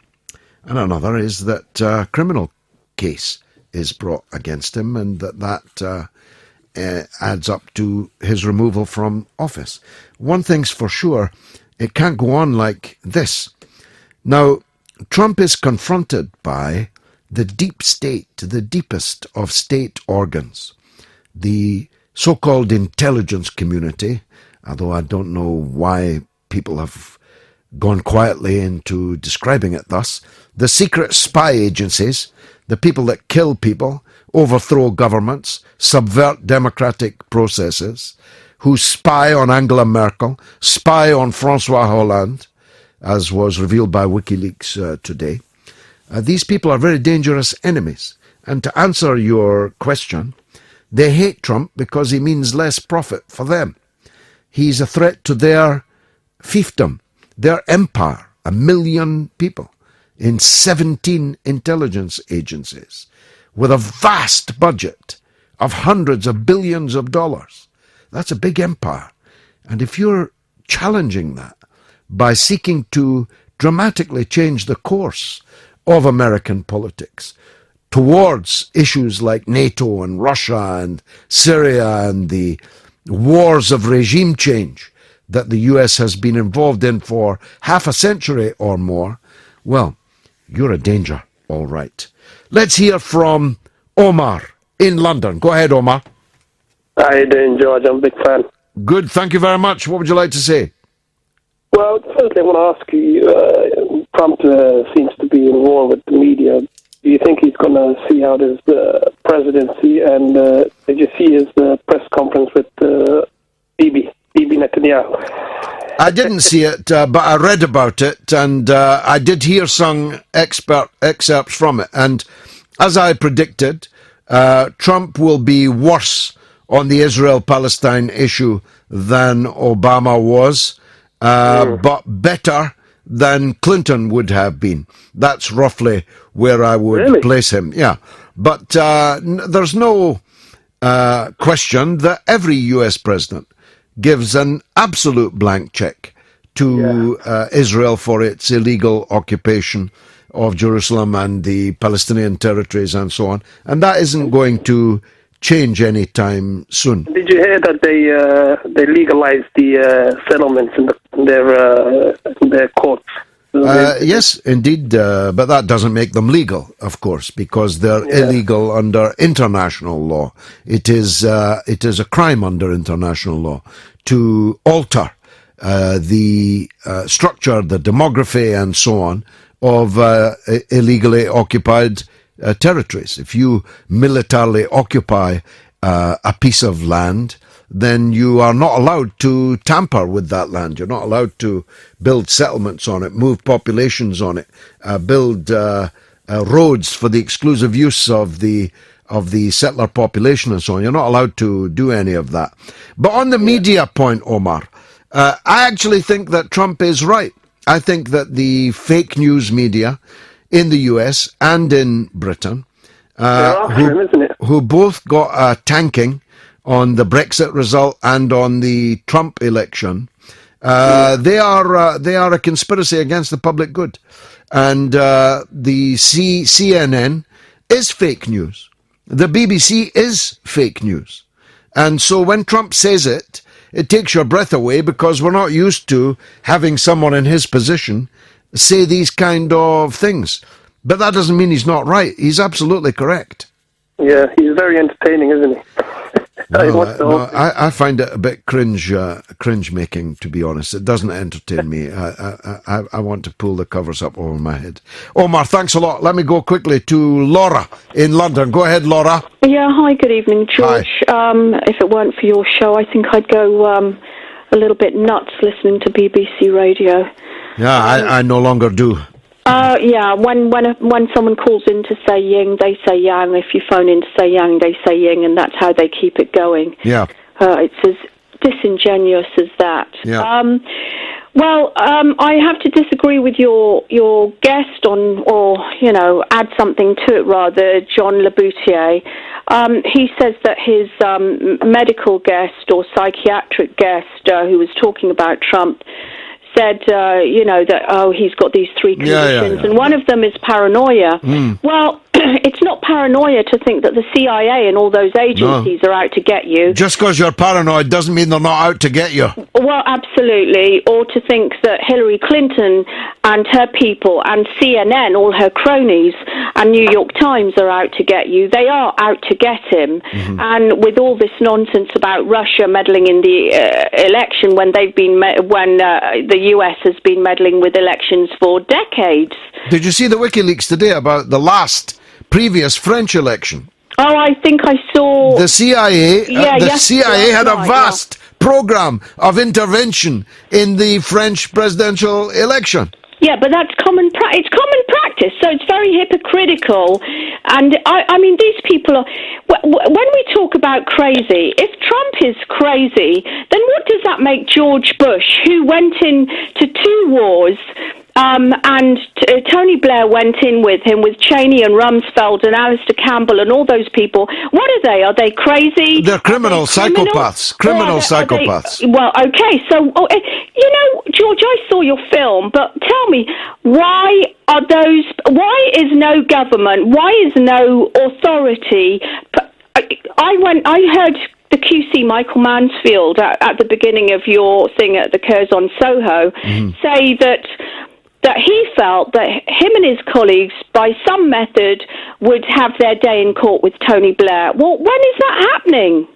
And another is that a criminal case is brought against him, and that adds up to his removal from office. One thing's for sure, it can't go on like this. Now, Trump is confronted by the deep state, the deepest of state organs, the so-called intelligence community, although I don't know why people have gone quietly into describing it thus, the secret spy agencies, the people that kill people, overthrow governments, subvert democratic processes, who spy on Angela Merkel, spy on François Hollande, as was revealed by WikiLeaks today. These people are very dangerous enemies. And to answer your question, they hate Trump because he means less profit for them. He's a threat to their fiefdom, their empire, 1 million people in 17 intelligence agencies with a vast budget of hundreds of billions of dollars. That's a big empire. And if you're challenging that by seeking to dramatically change the course of American politics towards issues like NATO and Russia and Syria and the wars of regime change that the US has been involved in for half a century or more, well, you're a danger, all right. Let's hear from Omar in London. Go ahead, Omar. How you doing, George? I'm a big fan. Good, thank you very much. What would you like to say? Well, firstly, I want to ask you, Trump seems to be in war with the media. Do you think he's going to see out his presidency? And did you see his press conference with Bibi Netanyahu? I didn't see it, but I read about it, and I did hear some excerpts from it. And as I predicted, Trump will be worse on the Israel-Palestine issue than Obama was, but better than Clinton would have been. That's roughly where I would place him. Yeah, but there's no question that every U.S. president gives an absolute blank check to Israel for its illegal occupation of Jerusalem and the Palestinian territories and so on. And that isn't going to change anytime soon. Did you hear that they legalized the settlements in their courts? Yes, indeed, but that doesn't make them legal, of course, because they're illegal under international law. It is a crime under international law to alter the structure, the demography, and so on of illegally occupied territories. If you militarily occupy a piece of land, then you are not allowed to tamper with that land. You're not allowed to build settlements on it, move populations on it, build roads for the exclusive use of the settler population and so on. You're not allowed to do any of that. But on the media point, Omar, I actually think that Trump is right. I think that the fake news media in the US and in Britain, who both got a tanking on the Brexit result and on the Trump election, they are a conspiracy against the public good. And the CNN is fake news. The BBC is fake news. And so when Trump says it, it takes your breath away, because we're not used to having someone in his position say these kind of things. But that doesn't mean he's not right. He's absolutely correct. Yeah, he's very entertaining, isn't he? I find it a bit cringe-making, to be honest. It doesn't entertain me. I want to pull the covers up over my head. Omar, thanks a lot. Let me go quickly to Laura in London. Go ahead, Laura. Yeah, hi, good evening, George. If it weren't for your show, I think I'd go a little bit nuts listening to BBC Radio. Yeah, I no longer do. Yeah, when someone calls in to say ying, they say yang. If you phone in to say yang, they say ying, and that's how they keep it going. Yeah. It's as disingenuous as that. Yeah. I have to disagree with your guest or add something to it rather, John Laboutier. He says that his medical guest or psychiatric guest who was talking about Trump said, that, he's got these three conditions, and one of them is paranoia. Well, it's not paranoia to think that the CIA and all those agencies are out to get you. Just because you're paranoid doesn't mean they're not out to get you. Well, absolutely. Or to think that Hillary Clinton and her people and CNN, all her cronies, and New York Times are out to get you. They are out to get him. And with all this nonsense about Russia meddling in the election when they've been the US has been meddling with elections for decades. Did you see the WikiLeaks today about the previous French election? Oh, I think I saw the CIA. CIA had a vast program of intervention in the French presidential election. Yeah, but that's common practice, so it's very hypocritical. And I mean, these people are. When we talk about crazy, if Trump is crazy, then what does that make George Bush, who went into 2 wars? And Tony Blair went in with him, with Cheney and Rumsfeld and Alistair Campbell and all those people. What are they? Are they crazy? They're criminal psychopaths. Criminal psychopaths. Well, okay. So, George, I saw your film, but tell me, why is no government, why is no authority? I heard the QC Michael Mansfield at the beginning of your thing at the Curzon Soho say that he felt that him and his colleagues, by some method, would have their day in court with Tony Blair. Well, when is that happening?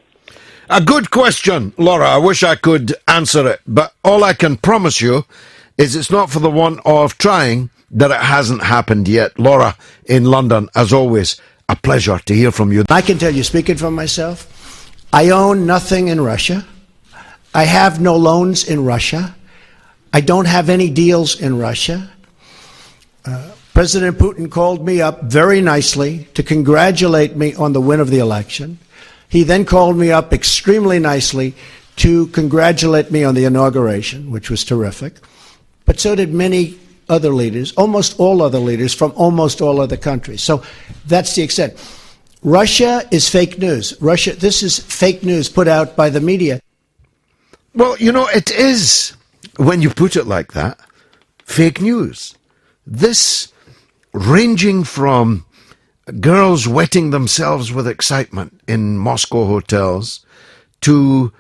A good question, Laura. I wish I could answer it, but all I can promise you is it's not for the want of trying that it hasn't happened yet. Laura in London, as always, a pleasure to hear from you. I can tell you, speaking for myself, I own nothing in Russia. I have no loans in Russia. I don't have any deals in Russia. President Putin called me up very nicely to congratulate me on the win of the election. He then called me up extremely nicely to congratulate me on the inauguration, which was terrific. But so did many other leaders, almost all other leaders from almost all other countries. So that's the extent. Russia is fake news. This is fake news put out by the media. Well, it is, when you put it like that, fake news. This ranging from girls wetting themselves with excitement in Moscow hotels to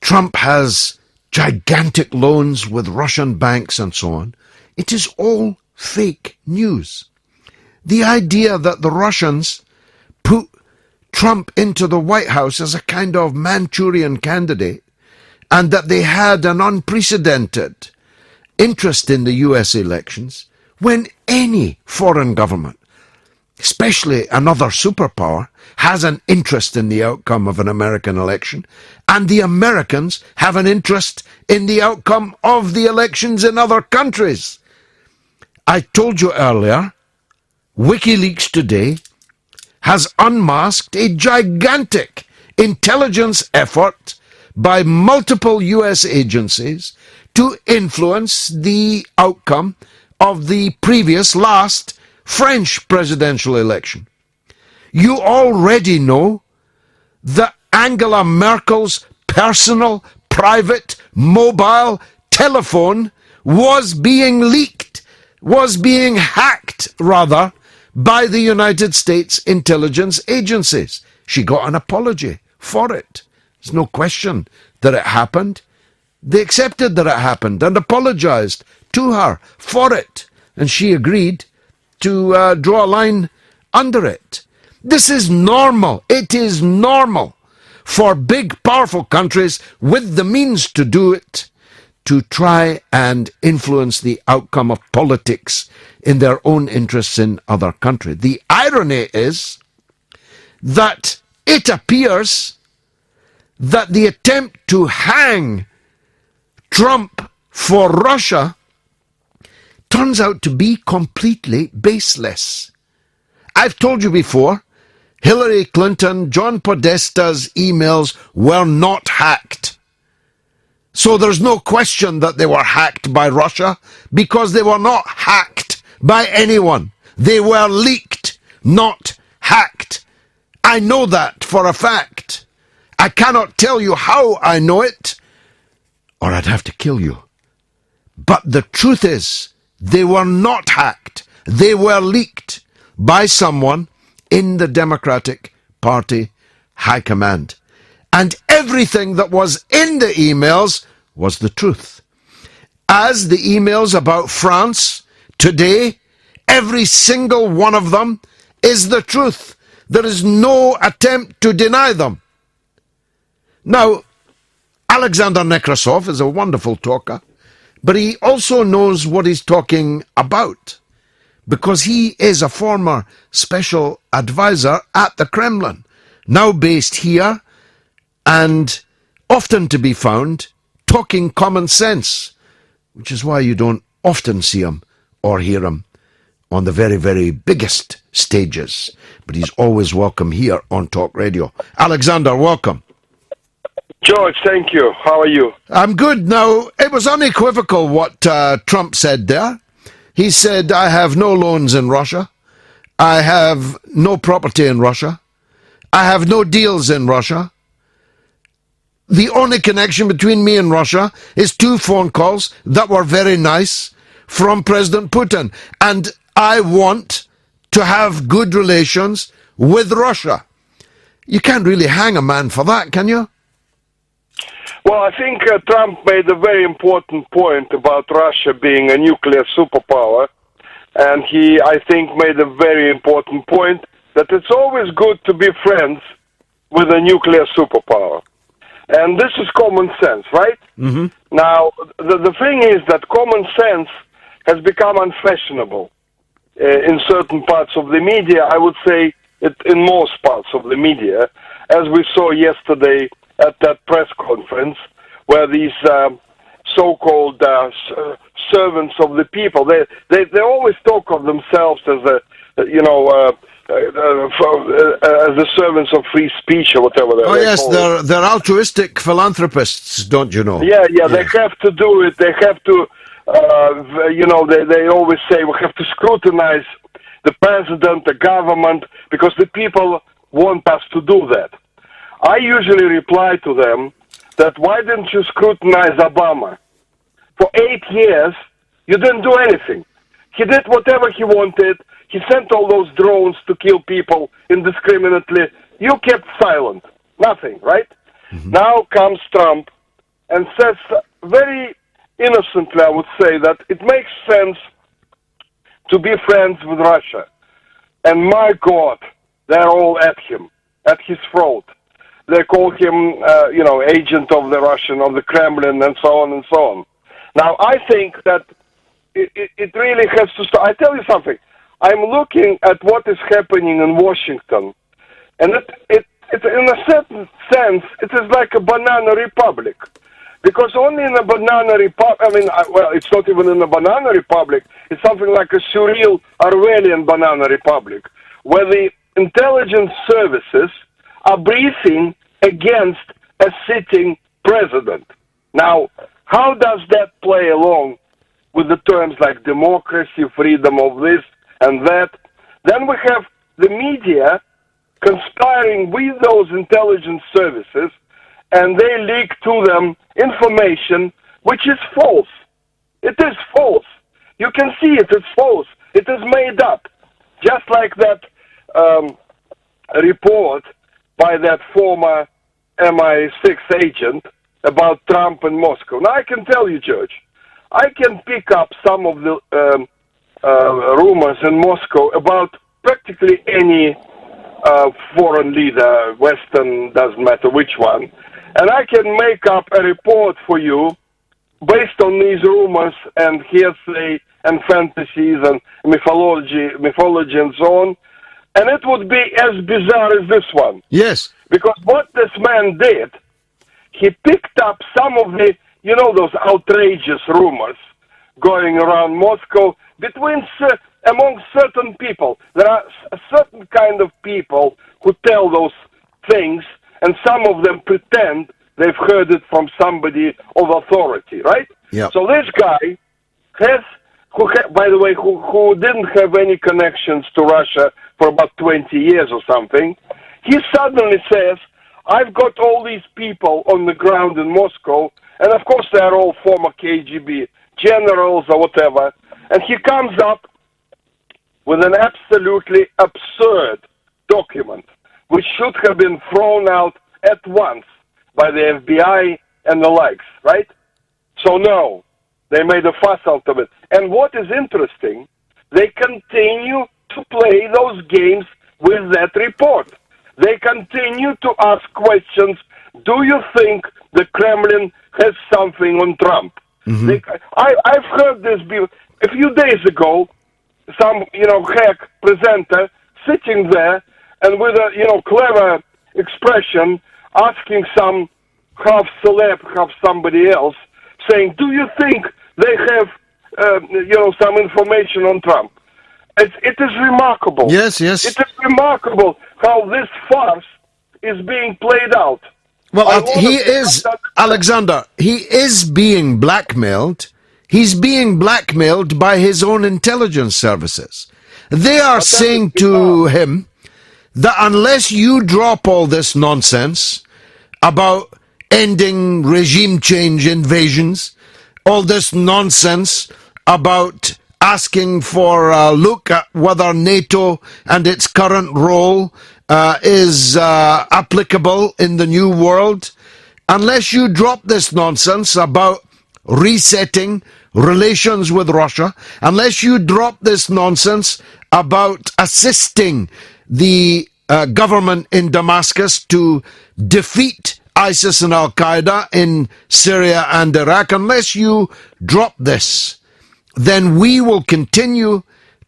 Trump has gigantic loans with Russian banks and so on. It is all fake news. The idea that the Russians put Trump into the White House as a kind of Manchurian candidate and that they had an unprecedented interest in the US elections when any foreign government, especially another superpower, has an interest in the outcome of an American election, and the Americans have an interest in the outcome of the elections in other countries. I told you earlier, WikiLeaks today has unmasked a gigantic intelligence effort by multiple US agencies to influence the outcome of the last French presidential election. You already know that Angela Merkel's personal, private, mobile telephone was being leaked, was being hacked, rather, by the United States intelligence agencies. She got an apology for it. There's no question that it happened. They accepted that it happened and apologized to her for it. And she agreed to draw a line under it. This is normal. It is normal for big, powerful countries with the means to do it to try and influence the outcome of politics in their own interests in other countries. The irony is that it appears that the attempt to hang Trump for Russia turns out to be completely baseless. I've told you before, Hillary Clinton, John Podesta's emails were not hacked. So there's no question that they were hacked by Russia, because they were not hacked by anyone. They were leaked, not hacked. I know that for a fact. I cannot tell you how I know it, or I'd have to kill you. But the truth is, they were not hacked. They were leaked by someone in the Democratic Party high command. And everything that was in the emails was the truth. As the emails about France today, every single one of them is the truth. There is no attempt to deny them. Now, Alexander Nekrasov is a wonderful talker, but he also knows what he's talking about, because he is a former special advisor at the Kremlin, now based here, and often to be found talking common sense, which is why you don't often see him or hear him on the very, very biggest stages. But he's always welcome here on Talk Radio. Alexander, welcome. George, thank you. How are you? I'm good. Now, it was unequivocal what Trump said there. He said, I have no loans in Russia. I have no property in Russia. I have no deals in Russia. The only connection between me and Russia is 2 phone calls that were very nice from President Putin. And I want to have good relations with Russia. You can't really hang a man for that, can you? Well, I think Trump made a very important point about Russia being a nuclear superpower. And he, I think, made a very important point that it's always good to be friends with a nuclear superpower. And this is common sense, right? Mm-hmm. Now, the thing is that common sense has become unfashionable in certain parts of the media. I would say in most parts of the media, as we saw yesterday at that press conference, where these so-called servants of the people. They always talk of themselves as as the servants of free speech or whatever. They're altruistic philanthropists, don't you know? Yeah, they have to do it. They have to, they always say we have to scrutinize the president, the government, because the people want us to do that. I usually reply to them that why didn't you scrutinize Obama? For 8 years, you didn't do anything. He did whatever he wanted. He sent all those drones to kill people indiscriminately. You kept silent. Nothing, right? Mm-hmm. Now comes Trump and says very innocently, I would say, that it makes sense to be friends with Russia. And my God, they're all at him, at his throat. They call him, agent of the Russian, of the Kremlin, and so on and so on. Now, I think that it really has to start. I tell you something. I'm looking at what is happening in Washington, and it in a certain sense, it is like a banana republic. Because only in a banana republic, it's not even in a banana republic, it's something like a surreal Orwellian banana republic, where the intelligence services are briefing against a sitting president. Now, how does that play along with the terms like democracy, freedom of this and that? Then we have the media conspiring with those intelligence services, and they leak to them information which is false. It is false. You can see it, it's false. It is made up. Just like that report by that former MI6 agent about Trump and Moscow. Now, I can tell you, George, I can pick up some of the rumors in Moscow about practically any foreign leader, Western, doesn't matter which one, and I can make up a report for you based on these rumors and hearsay and fantasies and mythology and so on, and it would be as bizarre as this one. Yes. Because what this man did, he picked up some of the, those outrageous rumors going around Moscow among certain people. There are a certain kind of people who tell those things, and some of them pretend they've heard it from somebody of authority, right? Yeah. So this guy who didn't have any connections to Russia for about 20 years or something, he suddenly says, I've got all these people on the ground in Moscow, and of course they're all former KGB generals or whatever, and he comes up with an absolutely absurd document, which should have been thrown out at once by the FBI and the likes, right? So no, they made a fuss out of it. And what is interesting, they continue to play those games with that report. They continue to ask questions. Do you think the Kremlin has something on Trump? Mm-hmm. I've heard this a few days ago, some, hack presenter sitting there and with a, clever expression asking some half celeb, half somebody else, saying, do you think they have, some information on Trump? It is remarkable. Yes. It is remarkable how this farce is being played out. Well, Alexander, he is being blackmailed. He's being blackmailed by his own intelligence services. They are saying to him that unless you drop all this nonsense about ending regime change invasions, all this nonsense about asking for a look at whether NATO and its current role is applicable in the new world, unless you drop this nonsense about resetting relations with Russia, unless you drop this nonsense about assisting the government in Damascus to defeat ISIS and Al-Qaeda in Syria and Iraq, unless you drop this, then we will continue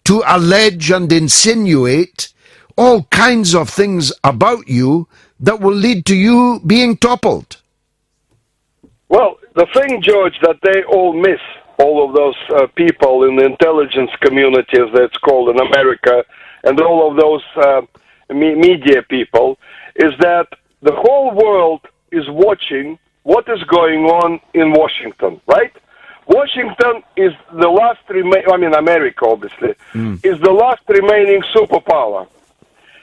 to allege and insinuate all kinds of things about you that will lead to you being toppled. Well, the thing, George, that they all miss, all of those people in the intelligence community, as it's called in America, and all of those media people, is that the whole world is watching what is going on in Washington, right? Washington is the last America, obviously, is the last remaining superpower.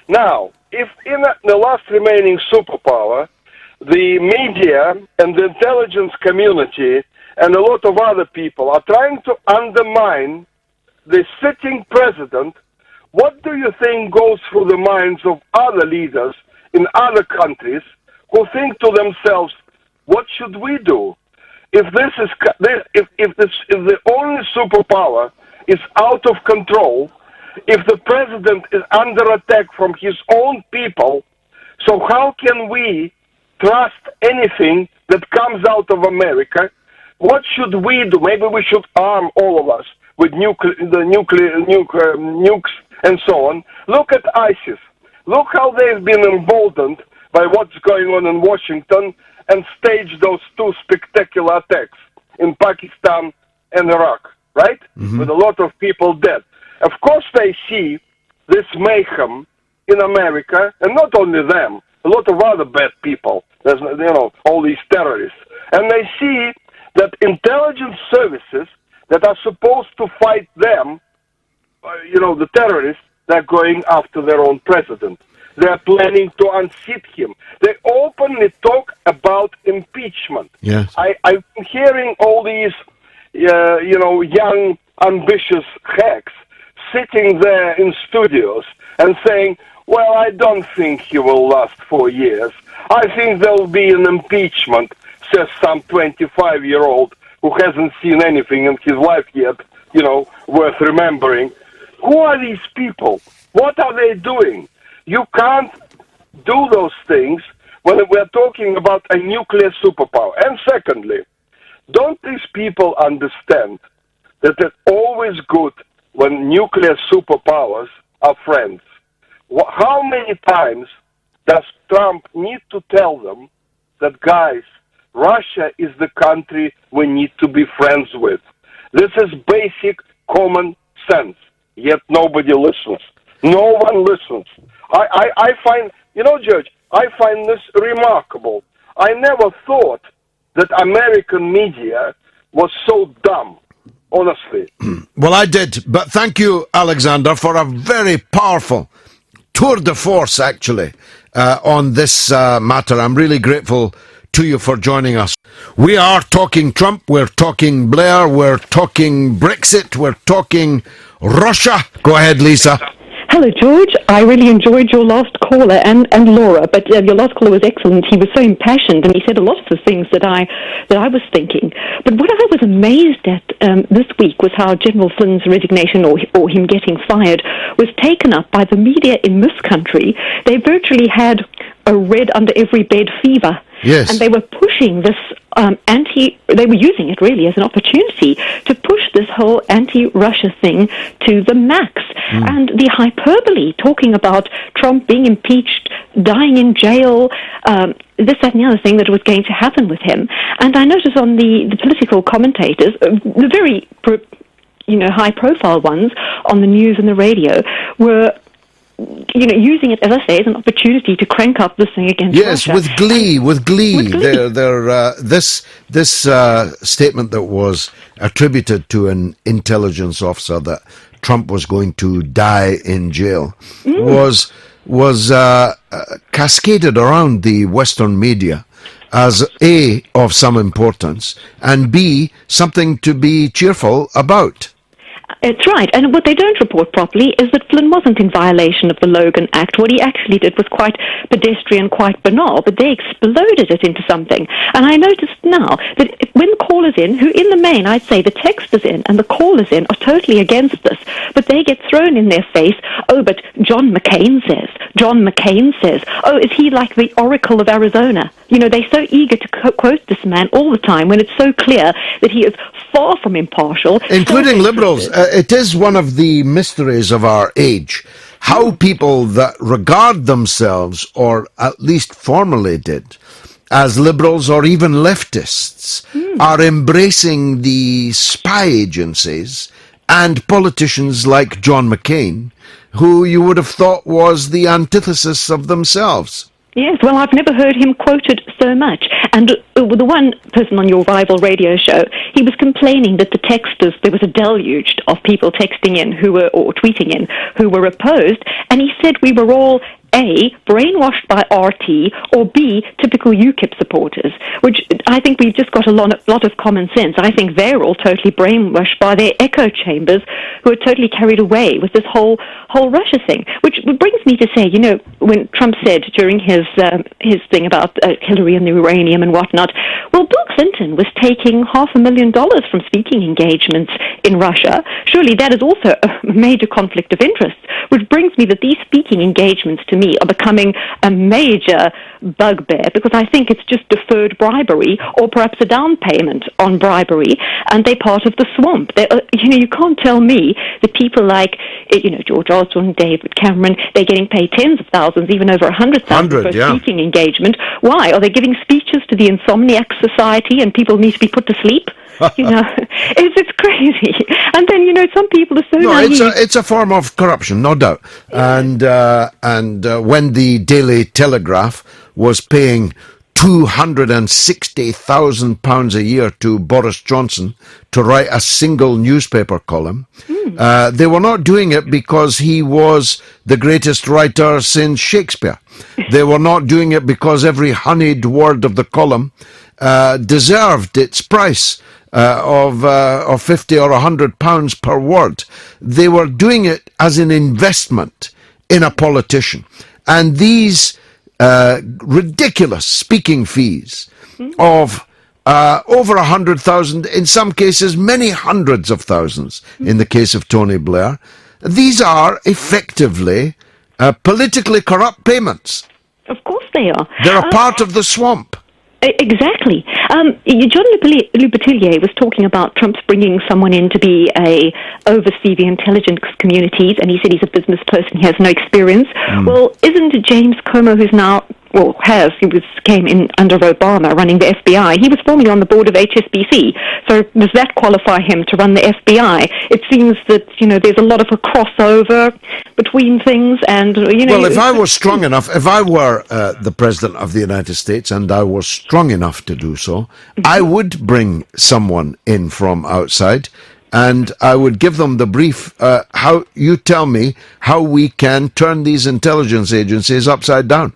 Now, if in the last remaining superpower, the media and the intelligence community and a lot of other people are trying to undermine the sitting president, what do you think goes through the minds of other leaders in other countries who think to themselves, what should we do? If the only superpower is out of control, if the president is under attack from his own people, so how can we trust anything that comes out of America? What should we do? Maybe we should arm all of us with nukes and so on. Look at ISIS. Look how they've been emboldened by what's going on in Washington and staged those two spectacular attacks in Pakistan and Iraq, right? With a lot of people dead. Of course they see this mayhem in America, and not only them, a lot of other bad people. There's, all these terrorists. And they see that intelligence services that are supposed to fight them, the terrorists, they're going after their own president. They're planning to unseat him. They openly talk about impeachment. Yes. I'm hearing all these, young, ambitious hacks sitting there in studios and saying, well, I don't think he will last 4 years. I think there will be an impeachment, says some 25-year-old who hasn't seen anything in his life yet, worth remembering. Who are these people? What are they doing? You can't do those things when we're talking about a nuclear superpower. And secondly, don't these people understand that it's always good when nuclear superpowers are friends? How many times does Trump need to tell them that, guys, Russia is the country we need to be friends with? This is basic common sense, yet nobody listens. No one listens. I find, George, I find this remarkable. I never thought that American media was so dumb, honestly. Well, I did, but thank you, Alexander, for a very powerful tour de force, actually, on this matter. I'm really grateful to you for joining us. We are talking Trump, we're talking Blair, we're talking Brexit, we're talking Russia. Go ahead, Lisa. Hello, George. I really enjoyed your last caller and Laura, but your last caller was excellent. He was so impassioned, and he said a lot of the things that I was thinking. But what I was amazed at this week was how General Flynn's resignation or him getting fired was taken up by the media in this country. They virtually had a red under every bed fever. Yes. And they were pushing this they were using it really as an opportunity to push this whole anti-Russia thing to the max. And the hyperbole, talking about Trump being impeached, dying in jail, this, that, and the other thing that was going to happen with him. And I noticed on the political commentators, the very high-profile ones on the news and the radio were using it, as I say, as an opportunity to crank up this thing against Russia. Yes, with glee. This statement that was attributed to an intelligence officer that Trump was going to die in jail was cascaded around the Western media as A, of some importance, and B, something to be cheerful about. It's right. And what they don't report properly is that Flynn wasn't in violation of the Logan Act. What he actually did was quite pedestrian, quite banal, but they exploded it into something. And I noticed now that when callers in, who in the main, I'd say the texters in and the callers in are totally against this, but they get thrown in their face, oh, but John McCain says, oh, is he like the Oracle of Arizona? They're so eager to quote this man all the time when it's so clear that he is far from impartial. Including liberals. It is one of the mysteries of our age, how people that regard themselves, or at least formerly did, as liberals or even leftists are embracing the spy agencies and politicians like John McCain, who you would have thought was the antithesis of themselves. Yes, well, I've never heard him quoted so much. And the one person on your rival radio show, he was complaining that the texters, there was a deluge of people texting in or tweeting in who were opposed, and he said we were all A, brainwashed by RT, or B, typical UKIP supporters, which I think we've just got a lot of common sense. I think they're all totally brainwashed by their echo chambers who are totally carried away with this whole Russia thing, which brings me to say, when Trump said during his thing about Hillary and the uranium and whatnot, well, Bill Clinton was taking $500,000 from speaking engagements in Russia. Surely that is also a major conflict of interest, which brings me that these speaking engagements to me are becoming a major bugbear, because I think it's just deferred bribery or perhaps a down payment on bribery, and they're part of the swamp. You can't tell me that people like George Osborne, David Cameron, they're getting paid tens of thousands, even over 100,000 for a speaking engagement. Why? Are they giving speeches to the Insomniac Society and people need to be put to sleep? It's crazy. And then, some people are so naive. It's a form of corruption, no doubt. Yeah. And when the Daily Telegraph was paying £260,000 a year to Boris Johnson to write a single newspaper column, they were not doing it because he was the greatest writer since Shakespeare. They were not doing it because every honeyed word of the column deserved its price of 50 or £100 per word. They were doing it as an investment in a politician. And these ridiculous speaking fees of over 100,000, in some cases many hundreds of thousands, in the case of Tony Blair, these are effectively politically corrupt payments. Of course they are. They're a part of the swamp. Exactly. John Lepeletier was talking about Trump's bringing someone in to oversee the intelligence communities, and he said he's a business person, he has no experience. Well, isn't James Comer, who's now, came in under Obama running the FBI, he was formerly on the board of HSBC, so does that qualify him to run the FBI? It seems that, there's a lot of a crossover between things, and, Well, if I was strong enough, if I were the President of the United States, and I was strong enough to do so, I would bring someone in from outside, and I would give them the brief, how you tell me how we can turn these intelligence agencies upside down,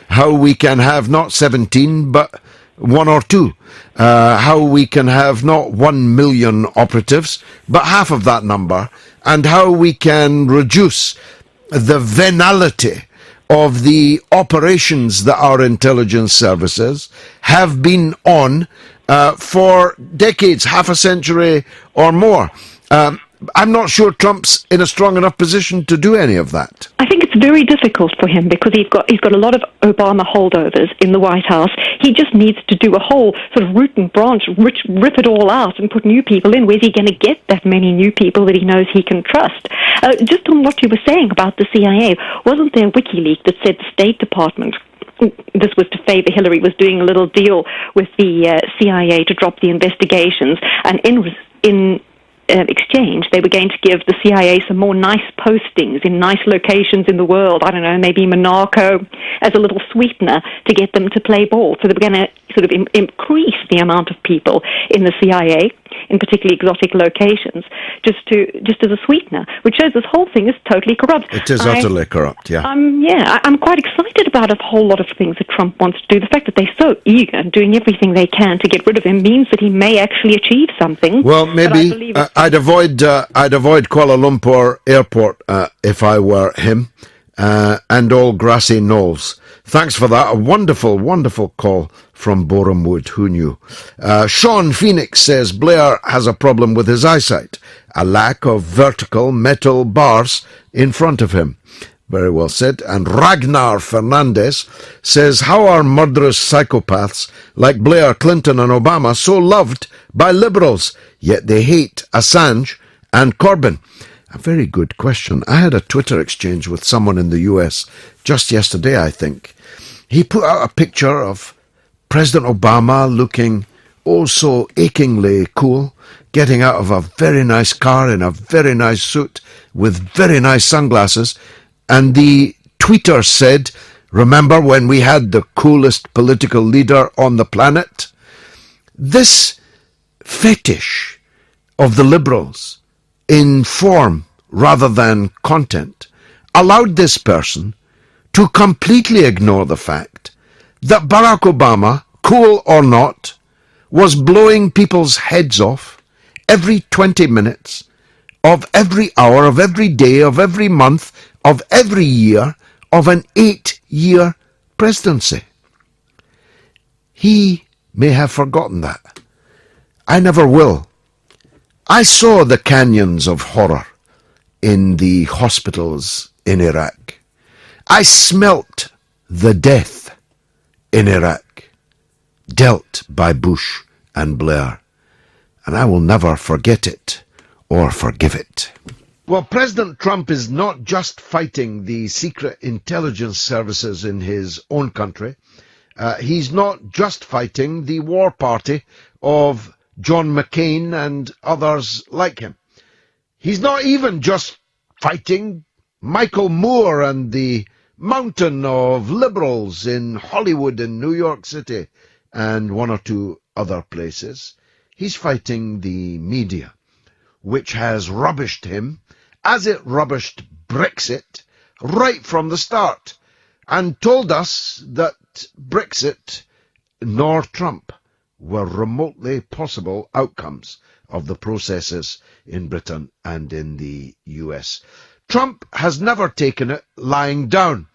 how we can have not 17 but 1 or 2, how we can have not 1 million operatives but half of that number, and how we can reduce the venality of the operations that our intelligence services have been on for decades, half a century or more. I'm not sure Trump's in a strong enough position to do any of that. I think it's very difficult for him because he's got a lot of Obama holdovers in the White House. He just needs to do a whole sort of root and branch, rip it all out and put new people in. Where's he going to get that many new people that he knows he can trust? Just on what you were saying about the CIA, wasn't there a WikiLeaks that said the State Department, this was to favor Hillary, was doing a little deal with the CIA to drop the investigations, and in exchange, they were going to give the CIA some more nice postings in nice locations in the world. I don't know, maybe Monaco as a little sweetener to get them to play ball. So they were going to sort of increase the amount of people in the CIA, in particularly exotic locations, just as a sweetener, which shows this whole thing is totally corrupt. It is utterly corrupt, yeah. I'm quite excited about a whole lot of things that Trump wants to do. The fact that they're so eager and doing everything they can to get rid of him means that he may actually achieve something. Well, maybe I'd avoid Kuala Lumpur Airport if I were him, and all grassy knolls. Thanks for that. A wonderful, wonderful call from Boreham Wood. Who knew? Sean Phoenix says Blair has a problem with his eyesight, a lack of vertical metal bars in front of him. Very well said. And Ragnar Fernandez says, how are murderous psychopaths like Blair, Clinton and Obama so loved by liberals, yet they hate Assange and Corbyn? A very good question. I had a Twitter exchange with someone in the US just yesterday, I think. He put out a picture of President Obama looking oh so achingly cool, getting out of a very nice car in a very nice suit with very nice sunglasses, and the tweeter said, remember when we had the coolest political leader on the planet? This fetish of the Liberals in form rather than content allowed this person to completely ignore the fact that Barack Obama, cool or not, was blowing people's heads off every 20 minutes of every hour, of every day, of every month, of every year of an 8-year presidency. He may have forgotten that. I never will. I saw the canyons of horror in the hospitals in Iraq. I smelt the death in Iraq, dealt by Bush and Blair, and I will never forget it or forgive it. Well, President Trump is not just fighting the secret intelligence services in his own country. He's not just fighting the war party of John McCain and others like him. He's not even just fighting Michael Moore and the mountain of liberals in Hollywood and New York City and one or two other places. He's fighting the media, which has rubbished him as it rubbished Brexit right from the start and told us that Brexit nor Trump were remotely possible outcomes of the processes in Britain and in the US. Trump has never taken it lying down.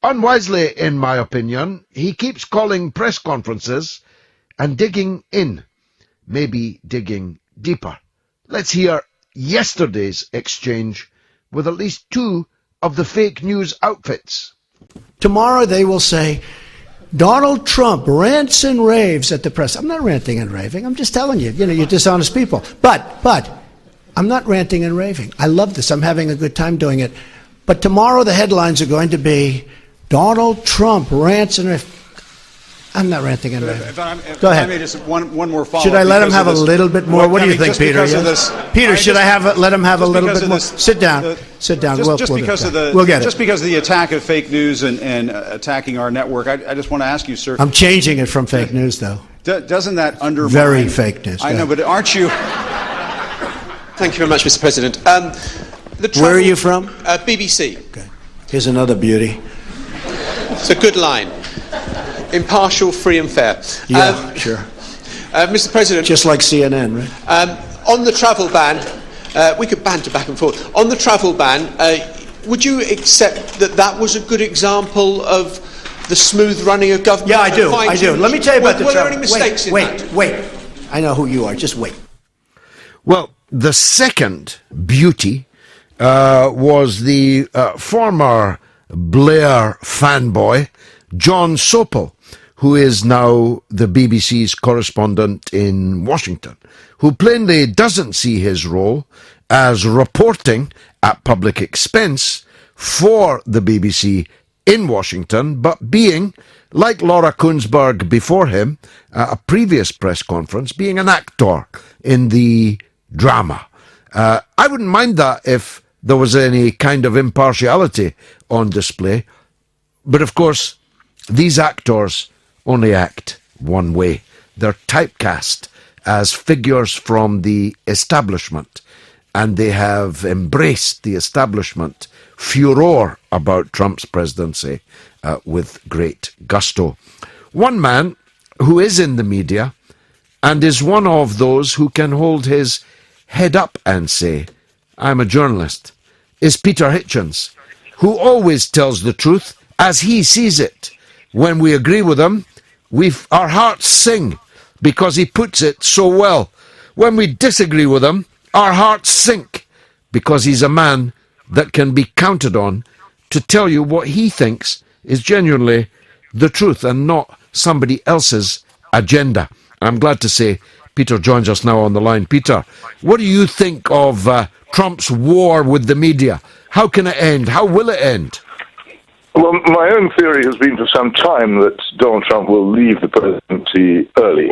Unwisely, in my opinion, he keeps calling press conferences and digging in, maybe digging deeper. Let's hear yesterday's exchange with at least two of the fake news outfits. Tomorrow they will say, Donald Trump rants and raves at the press. I'm not ranting and raving. I'm just telling you, you're dishonest people. But I'm not ranting and raving. I love this. I'm having a good time doing it. But tomorrow the headlines are going to be Donald Trump rants and raves. I'm not ranting and raving. Go ahead. Just one more follow-up. Should I let him have a little bit more? What do you think, Peter? Peter, should I let him have a little bit more? Sit down. Sit down. Just because of the attack of fake news and attacking our network, I just want to ask you, sir. I'm changing it from fake news, though. Doesn't that undermine? Very fake news. I know, but aren't you? Thank you very much, Mr. President. Where are you from? BBC. Okay. Here's another beauty. It's a good line. Impartial, free and fair. Yeah, sure. Mr. President. Just like CNN, right? On the travel ban, we could banter back and forth. On the travel ban, would you accept that was a good example of the smooth running of government? Yeah, I do. Let me tell you about the travel. Were there any mistakes in that? Wait. I know who you are. Just wait. Well, the second beauty was the former Blair fanboy, John Sopel, who is now the BBC's correspondent in Washington, who plainly doesn't see his role as reporting at public expense for the BBC in Washington, but being, like Laura Kuenssberg before him, at a previous press conference, being an actor in the drama. I wouldn't mind that if there was any kind of impartiality on display, but of course, these actors only act one way. They're typecast as figures from the establishment, and they have embraced the establishment furor about Trump's presidency with great gusto. One man who is in the media and is one of those who can hold his head up and say, I'm a journalist, is Peter Hitchens, who always tells the truth as he sees it. When we agree with him, our hearts sing because he puts it so well. When we disagree with him, our hearts sink because he's a man that can be counted on to tell you what he thinks is genuinely the truth and not somebody else's agenda. I'm glad to say Peter joins us now on the line. Peter, what do you think of Trump's war with the media? How can it end? How will it end? Well, my own theory has been for some time that Donald Trump will leave the presidency early,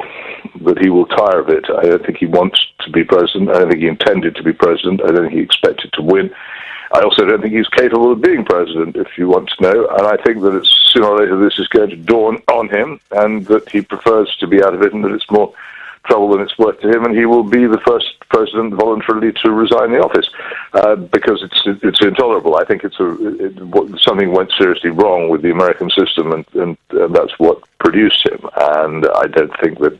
that he will tire of it. I don't think he wants to be president. I don't think he intended to be president. I don't think he expected to win. I also don't think he's capable of being president, if you want to know. And I think that sooner or later this is going to dawn on him, and that he prefers to be out of it, and that it's more trouble than it's worth to him, and he will be the first president voluntarily to resign the office because it's intolerable. I think something went seriously wrong with the American system, and that's what produced him. And I don't think that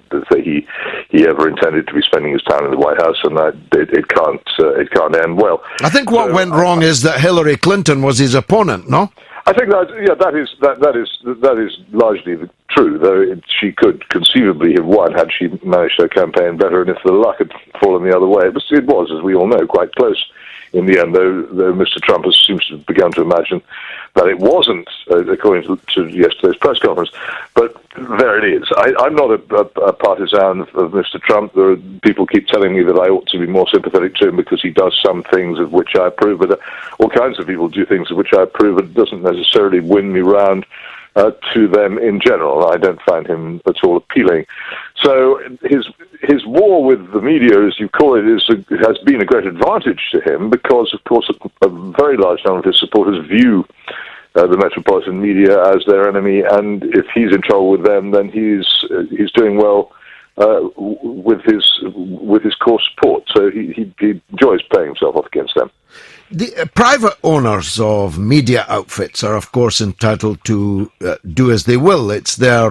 he ever intended to be spending his time in the White House, and it can't end well. I think what went wrong is that Hillary Clinton was his opponent. No. I think that is largely true, though she could conceivably have won had she managed her campaign better, and if the luck had fallen the other way. But it was, as we all know, quite close in the end, though Mr. Trump seems to have begun to imagine that it wasn't, according to yesterday's press conference. But there it is. I'm not a partisan of Mr. Trump. There are people keep telling me that I ought to be more sympathetic to him because he does some things of which I approve, but all kinds of people do things of which I approve, but it doesn't necessarily win me round to them in general. I don't find him at all appealing. So his war with the media, as you call it, has been a great advantage to him because, of course, a very large number of his supporters view the metropolitan media as their enemy, and if he's in trouble with them, then he's doing well with his core support. So he enjoys playing himself off against them. The private owners of media outfits are, of course, entitled to do as they will. It's their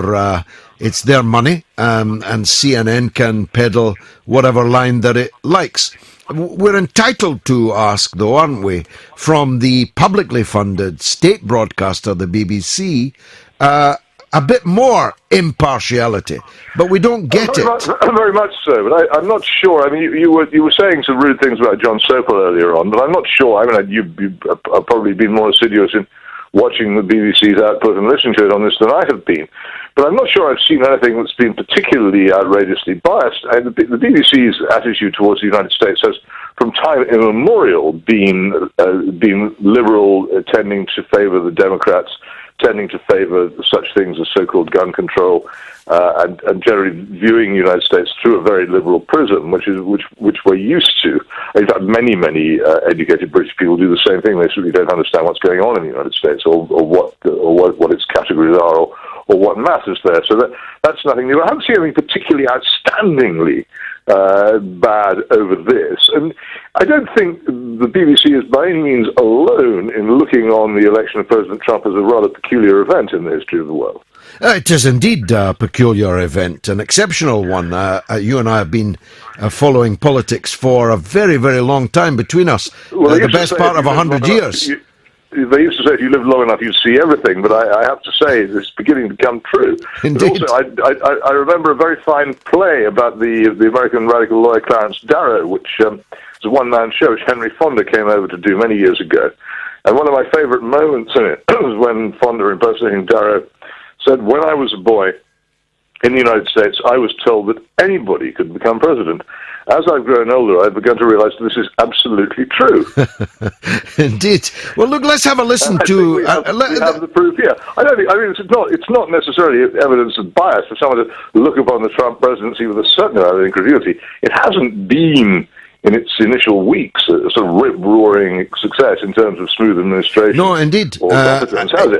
money, and CNN can peddle whatever line that it likes. We're entitled to ask, though, aren't we, from the publicly funded state broadcaster, the BBC, a bit more impartiality, but we don't get it. Very much so, but I'm not sure. I mean, you were saying some rude things about John Sopel earlier on, but I'm not sure. I mean, you've probably been more assiduous in watching the BBC's output and listening to it on this than I have been. But I'm not sure I've seen anything that's been particularly outrageously biased. The BBC's attitude towards the United States has, from time immemorial, been liberal, tending to favor the Democrats, tending to favor such things as so-called gun control, and generally viewing the United States through a very liberal prism, which we're used to. In fact, many educated British people do the same thing. They certainly don't understand what's going on in the United States, or what its categories are, or what matters there. So that's nothing new. I haven't seen anything particularly outstandingly bad over this. And I don't think the BBC is by any means alone in looking on the election of President Trump as a rather peculiar event in the history of the world. It is indeed a peculiar event, an exceptional one. You and I have been following politics for a very, very long time between us, the best part of 100 years. They used to say if you live long enough, you'd see everything, but I have to say it's beginning to come true. Indeed. But also, I remember a very fine play about the American radical lawyer Clarence Darrow, which was a one-man show which Henry Fonda came over to do many years ago. And one of my favorite moments in it was when Fonda, impersonating Darrow, said, "When I was a boy in the United States, I was told that anybody could become president. As I've grown older, I've begun to realize this is absolutely true." Indeed. Well, look, let's have a listen to... We have the proof here. I mean, it's not necessarily evidence of bias for someone to look upon the Trump presidency with a certain amount of incredulity. It hasn't been, in its initial weeks, a sort of rip-roaring success in terms of smooth administration. No, indeed.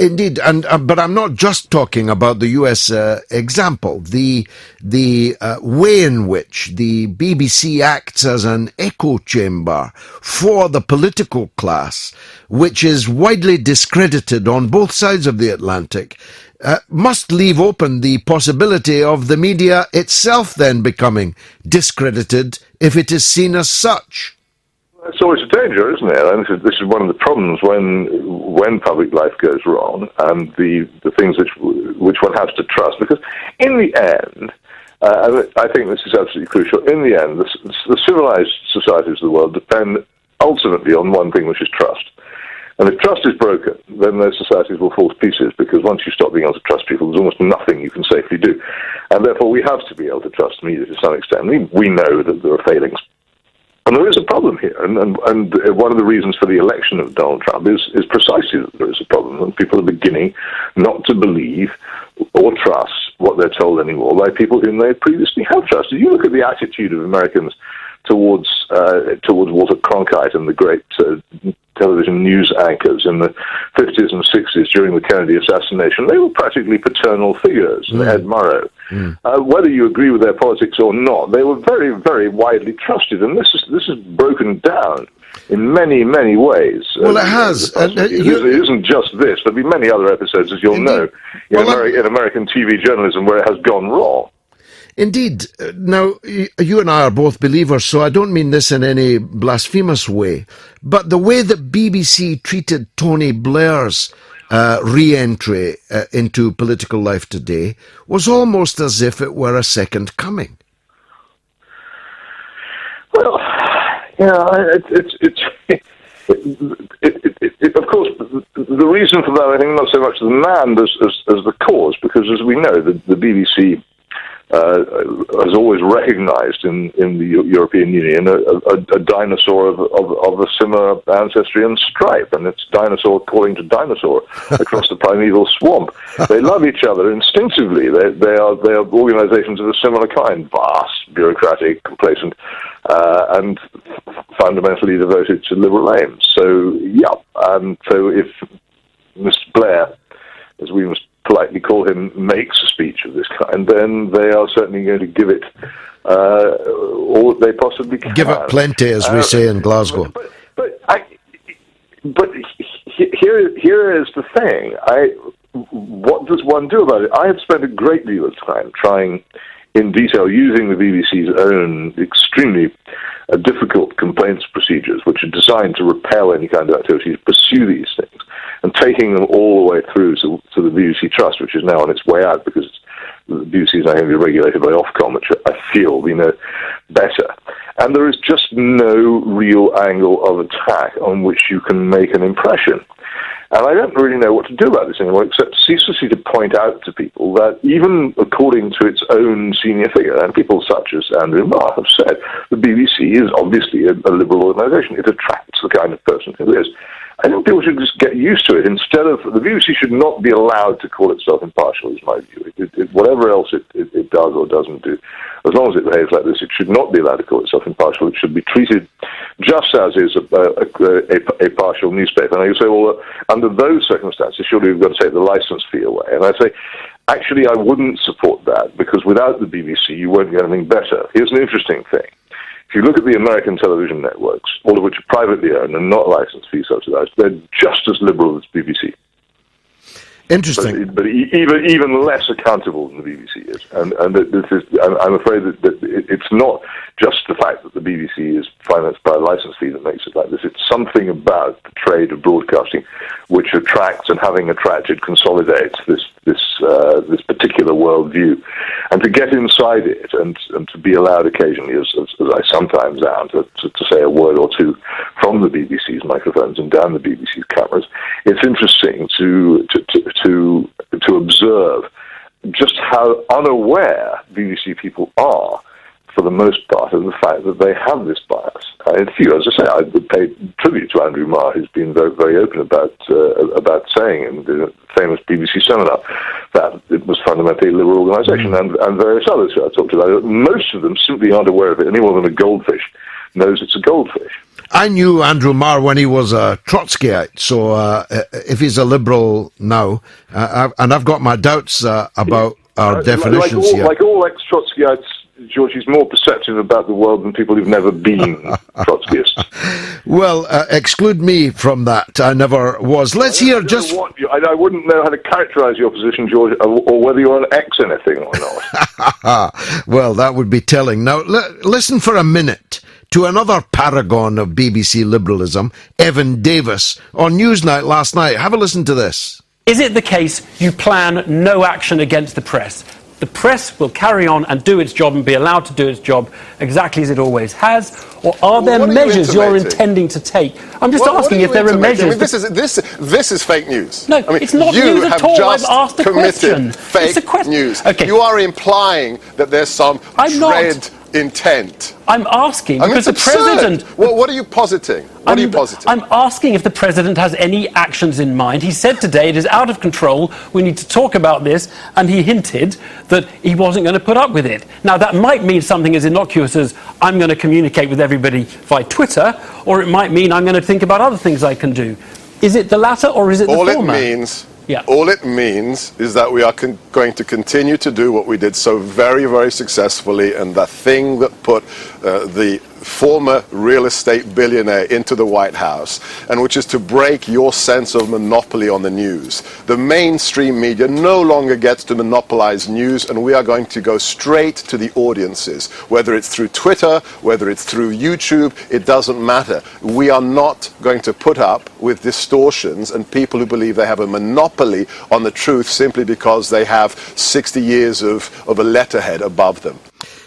Indeed, but I'm not just talking about the U.S. Example. The way in which the BBC acts as an echo chamber for the political class, which is widely discredited on both sides of the Atlantic, must leave open the possibility of the media itself then becoming discredited if it is seen as such. It's always a danger, isn't it? And this is one of the problems when public life goes wrong, and the things which one has to trust. Because in the end, I think this is absolutely crucial, in the end, the civilized societies of the world depend ultimately on one thing, which is trust. And if trust is broken, then those societies will fall to pieces, because once you stop being able to trust people, there's almost nothing you can safely do. And therefore, we have to be able to trust media to some extent. We know that there are failings And there is a problem here, and one of the reasons for the election of Donald Trump is precisely that there is a problem, and people are beginning not to believe or trust what they're told anymore by people whom they previously have trusted. You look at the attitude of Americans towards Walter Cronkite and the great television news anchors in the 50s and 60s during the Kennedy assassination. They were practically paternal figures. Ed Murrow. Whether you agree with their politics or not, they were very, very widely trusted, and this is broken down in many, many ways. Well, it has. It isn't just this. There'll be many other episodes, as you'll know, in American TV journalism where it has gone wrong. Indeed. Now, you and I are both believers, so I don't mean this in any blasphemous way, but the way that BBC treated Tony Blair's re-entry into political life today was almost as if it were a second coming. Well, of course, the reason for that, I think, not so much the man as the cause, because as we know, the BBC has always recognized in the European Union a dinosaur of a similar ancestry and stripe, and it's dinosaur calling to dinosaur across the primeval swamp. They love each other instinctively. They are organizations of a similar kind, vast, bureaucratic, complacent, and fundamentally devoted to liberal aims. So, so if Mr. Blair, as we must politely call him, makes a speech of this kind, then they are certainly going to give it all that they possibly can. Give it plenty, as we say in Glasgow. But here is the thing. What does one do about it? I have spent a great deal of time trying in detail, using the BBC's own extremely difficult complaints procedures, which are designed to repel any kind of activity, to pursue these things, and taking them all the way through to the BBC Trust, which is now on its way out because the BBC is now going to be regulated by Ofcom, which I feel we know better. And there is just no real angle of attack on which you can make an impression. And I don't really know what to do about this anymore, except ceaselessly to point out to people that even according to its own senior figure, and people such as Andrew Marr have said, the BBC is obviously a liberal organisation. It attracts the kind of person who is. I think people should just get used to it. Instead of, the BBC should not be allowed to call itself impartial, is my view. Whatever else it does or doesn't do, as long as it behaves like this, it should not be allowed to call itself impartial. It should be treated just as is a partial newspaper. And you say, well, under those circumstances, surely we've got to take the licence fee away. And I say, actually, I wouldn't support that, because without the BBC, you won't get anything better. Here's an interesting thing. If you look at the American television networks, all of which are privately owned and not license fee subsidized, they're just as liberal as BBC. Interesting. But even less accountable than the BBC is. And I'm afraid that it's not just the fact that the BBC is financed by a license fee that makes it like this. It's something about the trade of broadcasting which attracts, and having attracted, consolidates this particular worldview. And to get inside it and to be allowed occasionally, as I sometimes am, to say a word or two from the BBC's microphones and down the BBC's cameras, it's interesting to observe just how unaware BBC people are, for the most part, of the fact that they have this bias. As I say, I would pay tribute to Andrew Marr, who's been very, very open about saying in the famous BBC seminar that it was fundamentally a liberal organisation, and various others who I talked about. Most of them simply aren't aware of it any more than a goldfish knows it's a goldfish. I knew Andrew Marr when he was a Trotskyite, so if he's a liberal now, and I've got my doubts about our definitions here. Like all ex-Trotskyites, George, he's more perceptive about the world than people who've never been Trotskyists. Well, exclude me from that. I never was. Let's hear just... I wouldn't know how to characterise your position, George, or whether you're an ex-anything or not. Well, that would be telling. Now, listen for a minute to another paragon of BBC liberalism, Evan Davis, on Newsnight last night. Have a listen to this. Is it the case you plan no action against the press? The press will carry on and do its job and be allowed to do its job exactly as it always has? Or are there measures you're intending to take? I'm just asking if there are measures... I mean, this is fake news. No, it's not news at all. I've asked a question. Fake news. Okay. You are implying that there's some intent? I'm asking I mean, because it's the president. absurd. Well, what are you positing? What are you positing? I'm asking if the president has any actions in mind. He said today it is out of control. We need to talk about this, and he hinted that he wasn't going to put up with it. Now, that might mean something as innocuous as I'm going to communicate with everybody via Twitter, or it might mean I'm going to think about other things I can do. Is it the latter, or is it the former? All it means is that we are going to continue to do what we did so very, very successfully, and the thing that put the former real estate billionaire into the White House, and which is to break your sense of monopoly on the news. The mainstream media no longer gets to monopolize news, and we are going to go straight to the audiences, whether it's through Twitter, whether it's through YouTube, it doesn't matter. We are not going to put up with distortions and people who believe they have a monopoly on the truth simply because they have 60 years of a letterhead above them.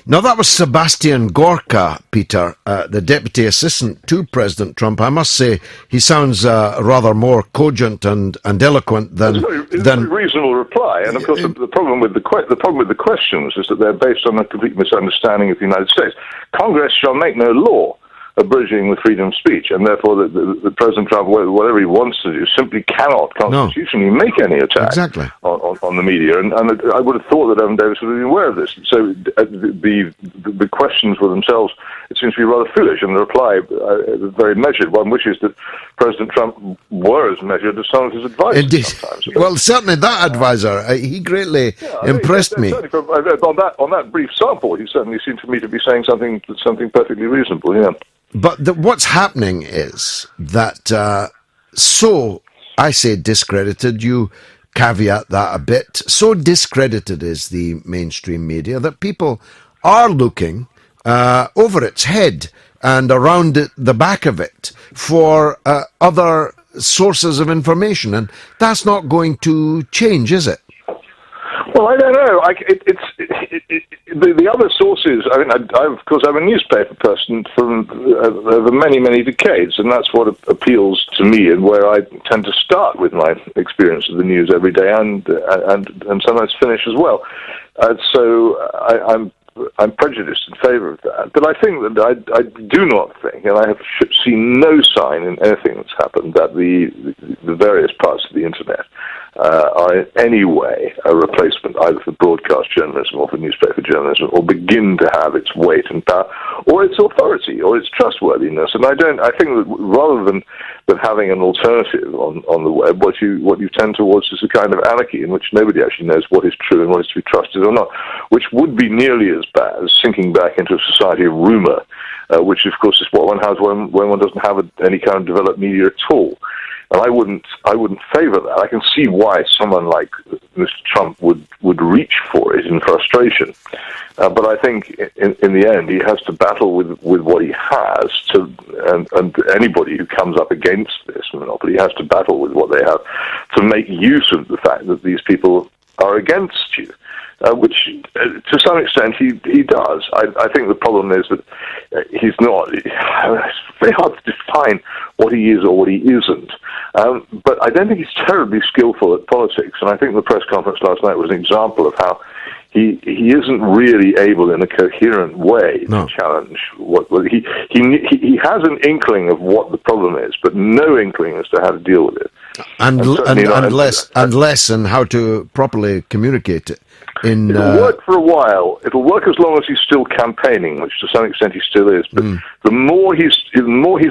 Now, that was Sebastian Gorka, Peter, the Deputy Assistant to President Trump. I must say, he sounds rather more cogent and eloquent than... It's a very reasonable reply, and of course the problem with the questions is that they're based on a complete misunderstanding of the United States. Congress shall make no law abridging the freedom of speech, and therefore the President Trump, whatever he wants to do, simply cannot constitutionally make any attack on the media. And I would have thought that Evan Davis would have been aware of this. So the questions were themselves, it seems to be rather foolish, and the reply is very measured one, which is that President Trump were as measured as some of his advisors. Indeed. Sometimes. Well, certainly that advisor, he greatly impressed me. On that brief sample, he certainly seemed to me to be saying something perfectly reasonable, yeah. But what's happening is that, I say discredited, you caveat that a bit, so discredited is the mainstream media that people are looking over its head and around the back of it for other sources of information, and that's not going to change, is it? Well, I don't know. The other sources. I mean, of course, I'm a newspaper person from over many, many decades, and that's what appeals to me, and where I tend to start with my experience of the news every day, and sometimes finish as well. I'm prejudiced in favour of that, but I think that I do not think, and I have seen no sign in anything that's happened, that the various parts of the internet are in any way a replacement either for broadcast journalism or for newspaper journalism, or begin to have its weight and power, or its authority, or its trustworthiness. And I think that rather than having an alternative on the web, what you tend towards is a kind of anarchy in which nobody actually knows what is true and what is to be trusted or not, which would be nearly as bad as sinking back into a society of rumour, which of course is what one has when one doesn't have any kind of developed media at all. And I wouldn't favour that. I can see why someone like Mr. Trump would reach for it in frustration. But I think in the end he has to battle with what he has, and anybody who comes up against this monopoly has to battle with what they have to make use of the fact that these people are against you. Which, to some extent, he does. I think the problem is that he's not. It's very hard to define what he is or what he isn't. But I don't think he's terribly skillful at politics. And I think the press conference last night was an example of how he isn't really able, in a coherent way, to challenge what he has an inkling of what the problem is, but no inkling as to how to deal with it. And less in how to properly communicate it. It'll work for a while. It'll work as long as he's still campaigning, which to some extent he still is. But the more he's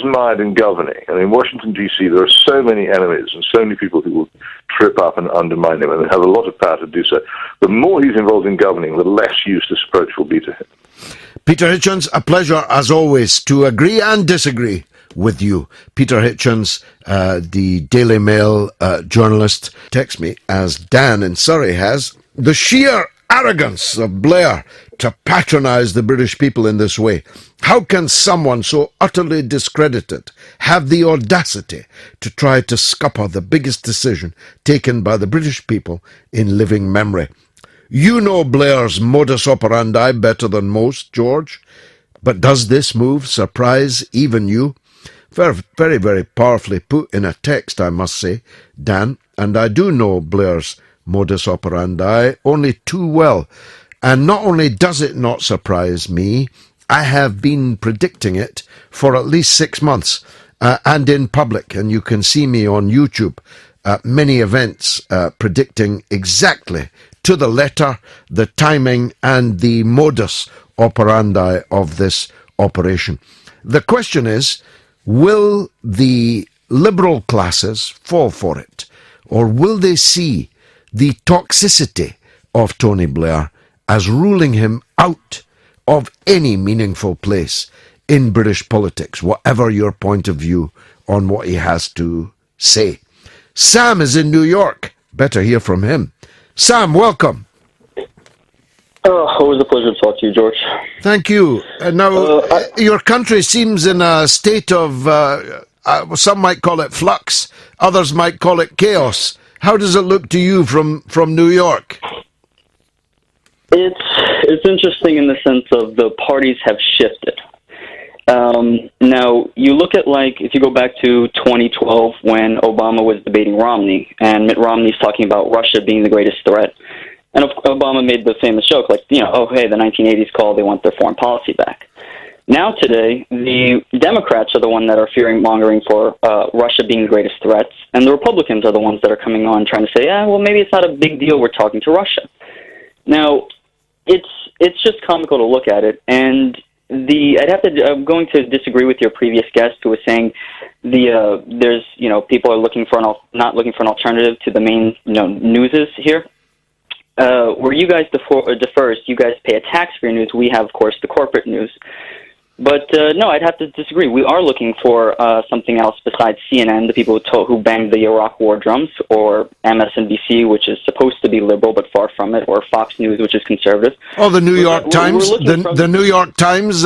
mired in governing, and in Washington D.C. there are so many enemies and so many people who will trip up and undermine him, and they have a lot of power to do so. The more he's involved in governing, the less use this approach will be to him. Peter Hitchens, a pleasure as always to agree and disagree with you. Peter Hitchens, the Daily Mail journalist, texts me, as Dan in Surrey has, the sheer arrogance of Blair to patronise the British people in this way. How can someone so utterly discredited have the audacity to try to scupper the biggest decision taken by the British people in living memory? You know Blair's modus operandi better than most, George. But does this move surprise even you? Very, very, very powerfully put in a text, I must say, Dan, and I do know Blair's modus operandi only too well. And not only does it not surprise me, I have been predicting it for at least 6 months, and in public, and you can see me on YouTube at many events predicting exactly to the letter the timing and the modus operandi of this operation. The question is, will the liberal classes fall for it, or will they see the toxicity of Tony Blair as ruling him out of any meaningful place in British politics, whatever your point of view on what he has to say? Sam is in New York. Better hear from him. Sam, welcome. Always a pleasure to talk to you, George. Thank you. Now, your country seems in a state of, some might call it flux, others might call it chaos. How does it look to you from New York? It's interesting in the sense of the parties have shifted. Now, you look at, if you go back to 2012 when Obama was debating Romney, and Mitt Romney's talking about Russia being the greatest threat. And Obama made the famous joke, the 1980s call, they want their foreign policy back. Now today, the Democrats are the ones that are fearing-mongering for Russia being the greatest threat, and the Republicans are the ones that are coming on trying to say, maybe it's not a big deal we're talking to Russia. Now, it's just comical to look at it, and I'm going to disagree with your previous guest who was saying there's people are not looking for an alternative to the main newses here. Where you guys defer, you guys pay a tax for your news. We have, of course, the corporate news. But no, I'd have to disagree. We are looking for something else besides CNN, the people who banged the Iraq war drums, or MSNBC, which is supposed to be liberal but far from it, or Fox News, which is conservative. Oh, the New York Times. The New York Times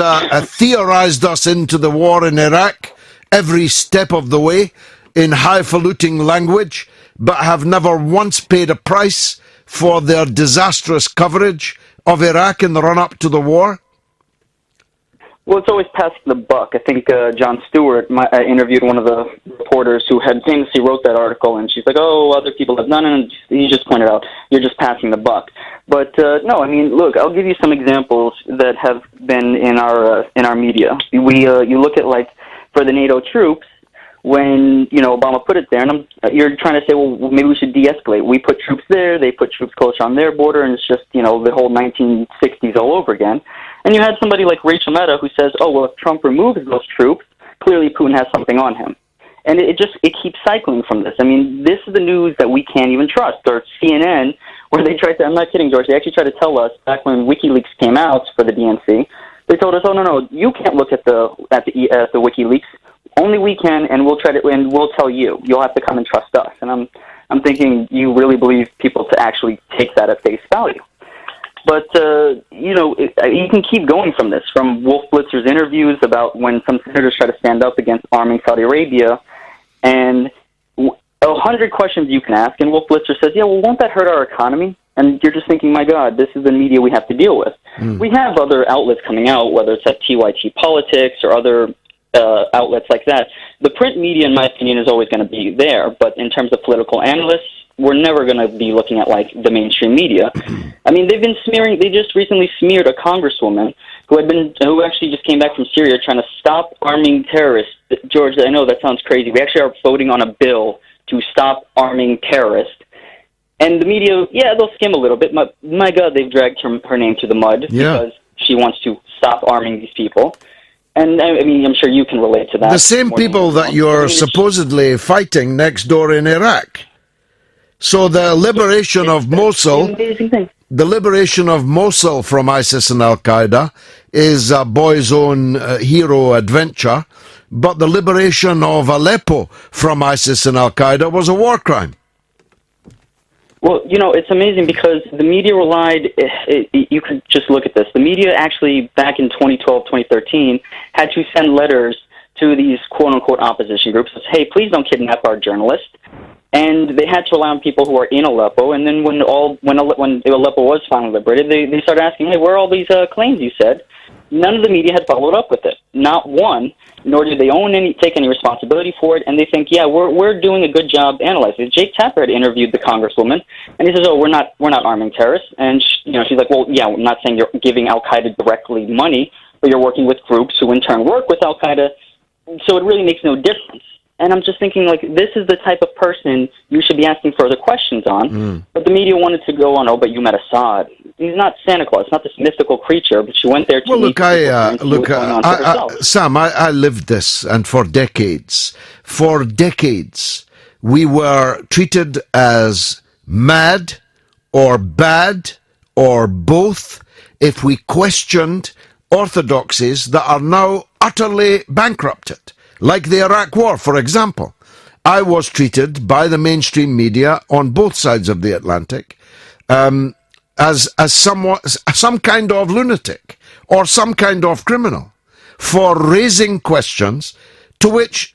theorized us into the war in Iraq every step of the way in highfalutin language, but have never once paid a price for their disastrous coverage of Iraq in the run-up to the war? Well, it's always passing the buck. I think Jon Stewart interviewed one of the reporters who had famously wrote that article, and she's like, other people have done it, and he just pointed out, you're just passing the buck. But, no, look, I'll give you some examples that have been in our media. You look at, for the NATO troops, when, Obama put it there, and you're trying to say, well, maybe we should de-escalate. We put troops there, they put troops closer on their border, and it's just, the whole 1960s all over again. And you had somebody like Rachel Maddow who says, if Trump removes those troops, clearly Putin has something on him. And it keeps cycling from this. This is the news that we can't even trust. Or CNN, where they tried to, I'm not kidding, George, they actually tried to tell us, back when WikiLeaks came out for the DNC, they told us, no, you can't look at the WikiLeaks. Only we can, and we'll tell you. You'll have to come and trust us. And I'm thinking, you really believe people to actually take that at face value? But you can keep going from this. From Wolf Blitzer's interviews about when some senators try to stand up against arming Saudi Arabia, and 100 questions you can ask, and Wolf Blitzer says, won't that hurt our economy? And you're just thinking, my God, this is the media we have to deal with. We have other outlets coming out, whether it's at TYT Politics or other outlets like that. The print media, in my opinion, is always going to be there, but in terms of political analysts, we're never going to be looking at the mainstream media. They've been smearing. They just recently smeared a congresswoman who actually just came back from Syria trying to stop arming terrorists. George, I know that sounds crazy. We actually are voting on a bill to stop arming terrorists. And the media, they'll skim a little bit. My God, they've dragged her name to the mud because she wants to stop arming these people. And I'm sure you can relate to that. The same people that you're supposedly fighting next door in Iraq. So the liberation of Mosul, the liberation of Mosul from ISIS and Al-Qaeda is a boy's own hero adventure, but the liberation of Aleppo from ISIS and Al-Qaeda was a war crime. Well, it's amazing because the media relied, you could just look at this. The media actually, back in 2012, 2013, had to send letters to these quote-unquote opposition groups that say, hey, please don't kidnap our journalists. And they had to allow people who are in Aleppo. And then when Aleppo was finally liberated, they started asking, hey, where are all these claims you said? None of the media had followed up with it. Not one, nor did they take any responsibility for it, and they think, yeah, we're doing a good job analyzing it. Jake Tapper had interviewed the congresswoman, and he says, oh, we're not arming terrorists. And she's like, well, yeah, I'm not saying you're giving Al-Qaeda directly money, but you're working with groups who in turn work with Al-Qaeda, so it really makes no difference. And I'm just thinking, like, this is the type of person you should be asking further questions on. But the media wanted to go on, oh, but you met Assad. He's not Santa Claus, not this mythical creature, but she went there to meet people and see what's going on for herself. Sam, I lived this, and for decades, we were treated as mad or bad or both if we questioned orthodoxies that are now utterly bankrupted. Like the Iraq War, for example. I was treated by the mainstream media on both sides of the Atlantic as some kind of lunatic or some kind of criminal for raising questions to which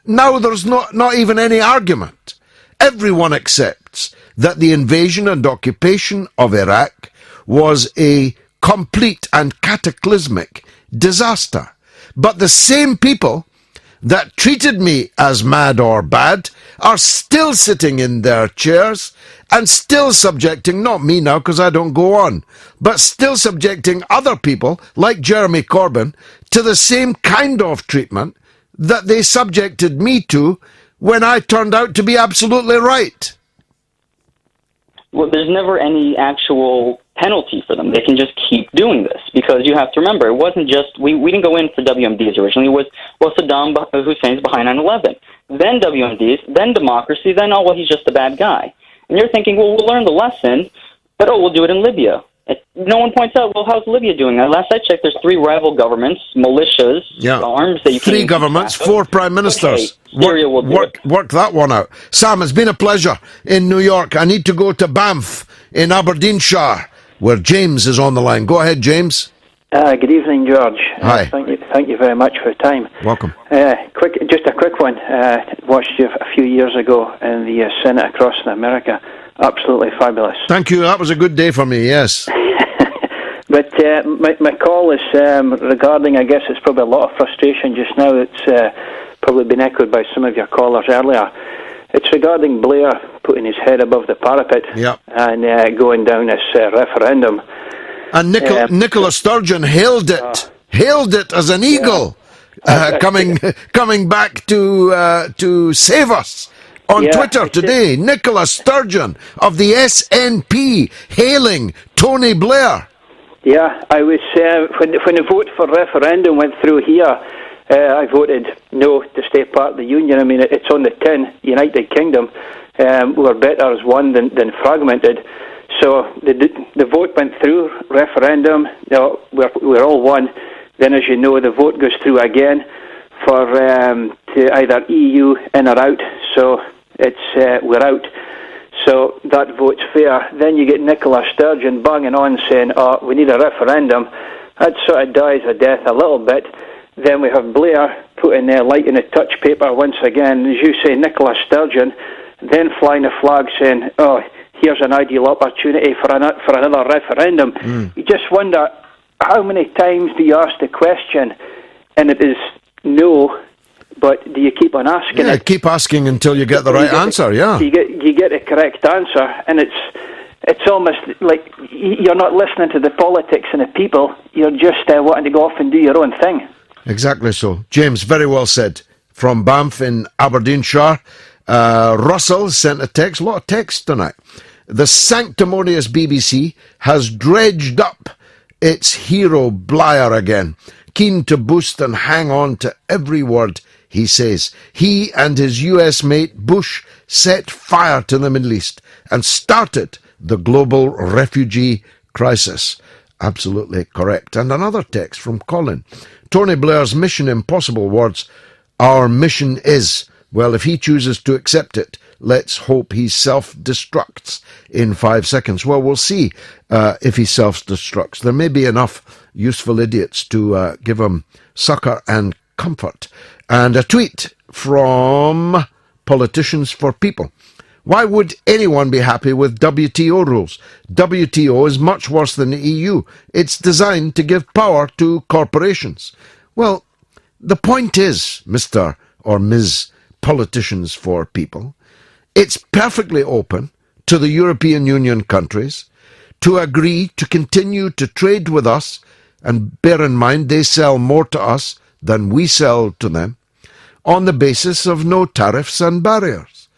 now there's not even any argument. Everyone accepts that the invasion and occupation of Iraq was a complete and cataclysmic disaster. But the same people that treated me as mad or bad are still sitting in their chairs and still subjecting, not me now because I don't go on, but still subjecting other people like Jeremy Corbyn to the same kind of treatment that they subjected me to when I turned out to be absolutely right. Well, there's never any actual penalty for them. They can just keep doing this because you have to remember, it wasn't just, we didn't go in for WMDs originally. It was, well, Saddam Hussein's behind 9/11, then WMDs, then democracy, then, oh, well, he's just a bad guy. And you're thinking, well, we'll learn the lesson, but, oh, we'll do it in Libya. No one points out, well, how's Libya doing? Last I checked, there's 3 rival governments, militias, arms that you can't 3 governments, 4 prime ministers. Okay, work that one out. Sam, it's been a pleasure in New York. I need to go to Banff in Aberdeenshire, where James is on the line. Go ahead, James. Good evening, George. Hi. Thank you very much for your time. Welcome. Just a quick one. Watched you a few years ago in the Senate across in America. Absolutely fabulous. Thank you. That was a good day for me, yes. But my call is regarding, I guess it's probably a lot of frustration just now. It's probably been echoed by some of your callers earlier. It's regarding Blair putting his head above the parapet and going down this referendum. And Nicola Sturgeon hailed it as an eagle, coming back to save us. On Twitter today, Nicola Sturgeon of the SNP hailing Tony Blair. Yeah, I was when the vote for referendum went through here, I voted no to stay part of the union. I mean, it's on the tin, United Kingdom. We're better as one than fragmented. So the vote went through, referendum. We're all one. Then, as you know, the vote goes through again for to either EU in or out. So it's we're out. So that vote's fair. Then you get Nicola Sturgeon banging on saying, oh, we need a referendum. That sort of dies a death a little bit. Then we have Blair putting light in the touch paper once again. As you say, Nicola Sturgeon then flying a flag saying, oh, here's an ideal opportunity for another referendum. You just wonder, how many times do you ask the question and it is no, but do you keep on asking it? Keep asking until you get the right answer, You get the correct answer, and it's almost like you're not listening to the politics and the people, you're just wanting to go off and do your own thing. Exactly so. James, very well said. From Banff in Aberdeenshire, Russell sent a text, a lot of text tonight. The sanctimonious BBC has dredged up its hero Blair again, keen to boost and hang on to every word he says. He and his US mate Bush set fire to the Middle East and started the global refugee crisis. Absolutely correct. And another text from Colin. Tony Blair's Mission Impossible words, our mission is, well, if he chooses to accept it, let's hope he self-destructs in 5 seconds. Well, we'll see if he self-destructs. There may be enough useful idiots to give him succour and comfort. And a tweet from Politicians for People. Why would anyone be happy with WTO rules? WTO is much worse than the EU. It's designed to give power to corporations. Well, the point is, Mr. or Ms. Politicians for People, it's perfectly open to the European Union countries to agree to continue to trade with us, and bear in mind they sell more to us than we sell to them, on the basis of no tariffs and barriers.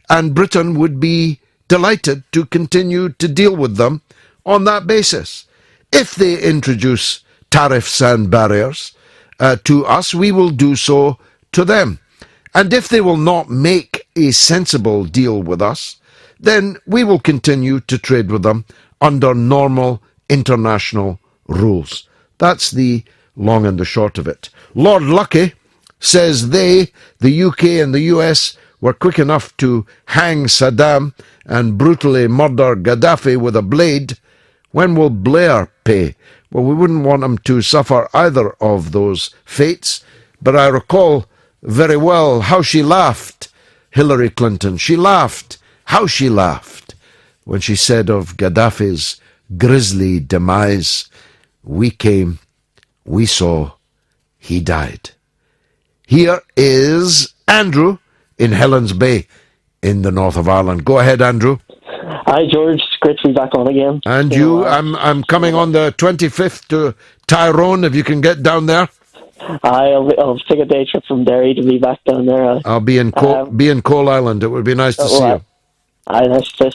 And Britain would be delighted to continue to deal with them on that basis. If they introduce tariffs and barriers to us, we will do so to them. And if they will not make a sensible deal with us, then we will continue to trade with them under normal international rules. That's the long and the short of it. Lord Lucky says they, the UK and the US, were quick enough to hang Saddam and brutally murder Gaddafi with a blade. When will Blair pay? Well, we wouldn't want him to suffer either of those fates, but I recall very well how she laughed, Hillary Clinton. She laughed, how she laughed, when she said of Gaddafi's grisly demise, we came, we saw, he died. Here is Andrew in Helens Bay in the north of Ireland. Go ahead, Andrew. Hi, George. It's great to be back on again. And you, I'm coming on the 25th to Tyrone, if you can get down there. I'll take a day trip from Derry to be back down there. I'll be in Coal Island. It would be nice to see you. Nice to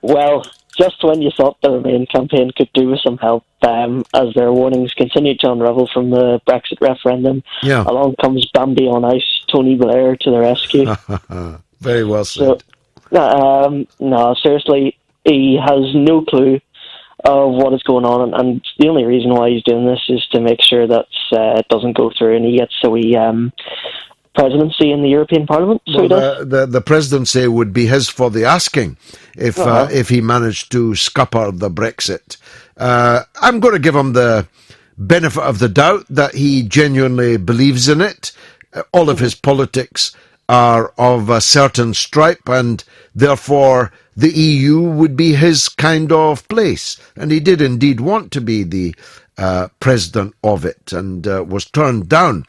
well, just when you thought the Remain campaign could do with some help, as their warnings continued to unravel from the Brexit referendum, along comes Bambi on ice, Tony Blair to the rescue. Very well said. No, seriously, he has no clue of what is going on, and the only reason why he's doing this is to make sure that it doesn't go through and he gets the presidency in the European Parliament. So the presidency would be his for the asking if he managed to scupper the Brexit. I'm going to give him the benefit of the doubt that he genuinely believes in it. All of his politics are of a certain stripe, and therefore the EU would be his kind of place. And he did indeed want to be the president of it, and was turned down.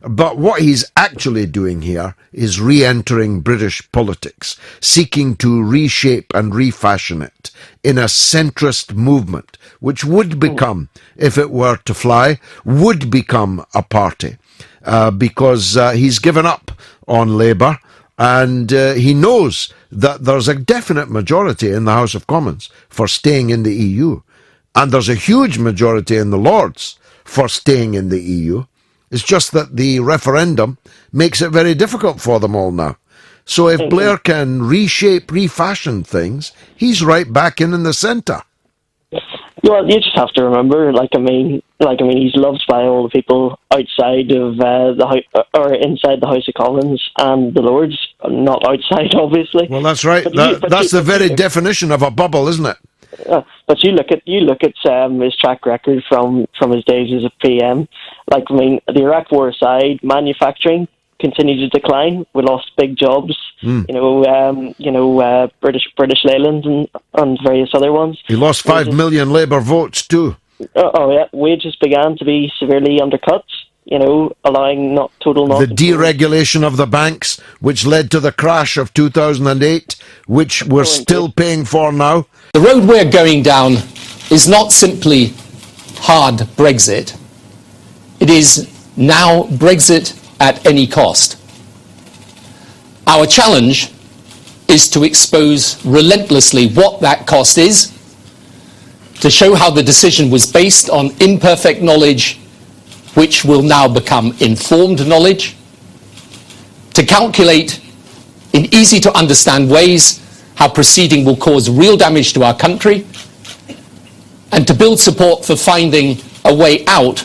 But what he's actually doing here is re-entering British politics, seeking to reshape and refashion it in a centrist movement, which would become, if it were to fly, would become a party, because he's given up on Labour, and he knows that there's a definite majority in the House of Commons for staying in the EU, and there's a huge majority in the Lords for staying in the EU. It's just that the referendum makes it very difficult for them all now. So if Blair can reshape, refashion things, he's right back in the centre. Well, you just have to remember, he's loved by all the people outside of inside the House of Commons and the Lords, not outside, obviously. Well, that's right. That's the very definition of a bubble, isn't it? But you look at his track record from his days as a PM. The Iraq War aside, manufacturing continued to decline. We lost big jobs. British Leyland and various other ones. He lost 5 million Labour votes too. Wages began to be severely undercut. Allowing the deregulation of the banks, which led to the crash of 2008, which we're still paying for now. The road we're going down is not simply hard Brexit. It is now Brexit at any cost. Our challenge is to expose relentlessly what that cost is, to show how the decision was based on imperfect knowledge, which will now become informed knowledge, to calculate in easy to understand ways how proceeding will cause real damage to our country, and to build support for finding a way out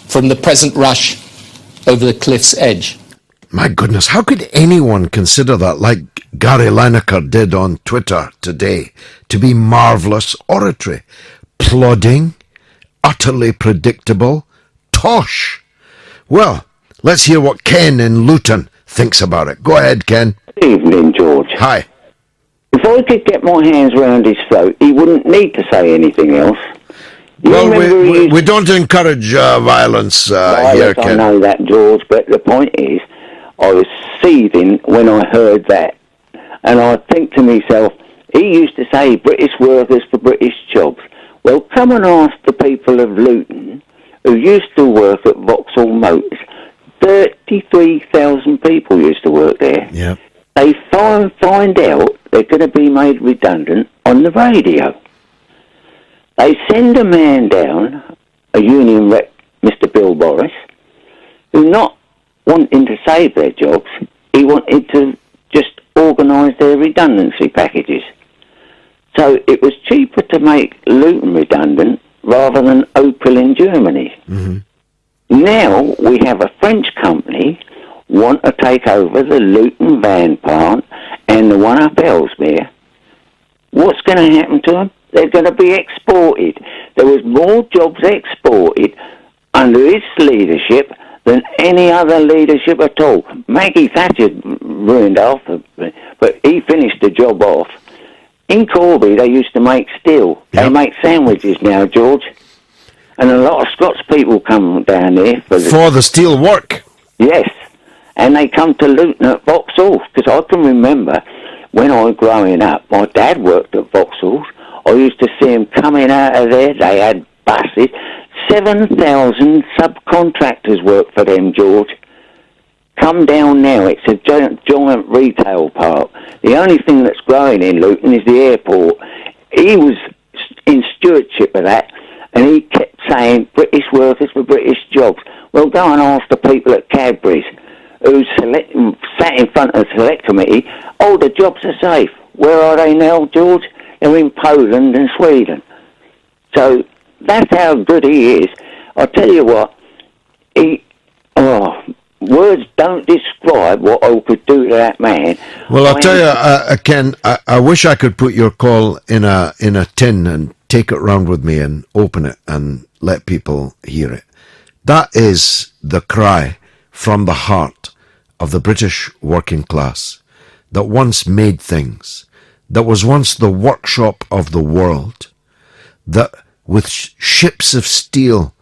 from the present rush over the cliff's edge. My goodness, how could anyone consider that, like Gary Lineker did on Twitter today, to be marvellous oratory? Plodding, utterly predictable, tosh. Well, let's hear what Ken in Luton thinks about it. Go ahead, Ken. Evening, George. Hi. If I could get my hands around his throat, he wouldn't need to say anything else. Well, we don't encourage violence here, Ken. I know that, George, but the point is, I was seething when I heard that. And I think to myself, he used to say British workers for British jobs. Well, come and ask the people of Luton who used to work at Vauxhall Motors. 33,000 people used to work there. Yeah. They find out they're going to be made redundant on the radio. They send a man down, a union rep, Mr. Bill Boris, who not wanting to save their jobs, he wanted to just organise their redundancy packages. So it was cheaper to make Luton redundant rather than Opel in Germany. Mm-hmm. Now we have a French company want to take over the Luton van plant and the one up Ellesmere. What's going to happen to them? They're going to be exported. There was more jobs exported under his leadership than any other leadership at all. Maggie Thatcher ruined half of it, but he finished the job off. In Corby, they used to make steel. Yep. They make sandwiches now, George. And a lot of Scots people come down there for the steel work. Yes, and they come to Luton at Vauxhall, because I can remember when I was growing up, my dad worked at Vauxhall. I used to see him coming out of there. They had buses. 7,000 subcontractors work for them, George. Come down now. It's a giant retail park. The only thing that's growing in Luton is the airport. He was in stewardship of that, and he kept saying British workers for British jobs. Well, go and ask the people at Cadbury's who sat in front of the select committee. Oh, the jobs are safe. Where are they now, George? They're in Poland and Sweden. So that's how good he is. I'll tell you what, words don't describe what I could do to that man. Well, I'll tell you, Ken, I wish I could put your call in a tin and take it round with me and open it and let people hear it. That is the cry from the heart of the British working class that once made things, that was once the workshop of the world, that with ships of steel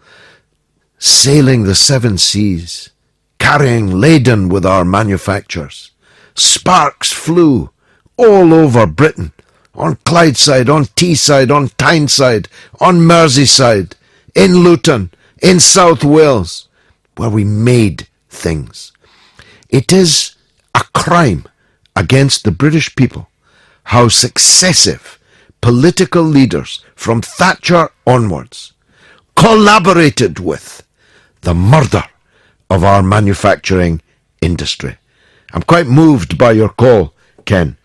sailing the seven seas, carrying laden with our manufactures, sparks flew all over Britain, on Clydeside, on Teesside, on Tyneside, on Merseyside, in Luton, in South Wales, where we made things. It is a crime against the British people how successive political leaders from Thatcher onwards collaborated with the murder of our manufacturing industry. I'm quite moved by your call, Ken,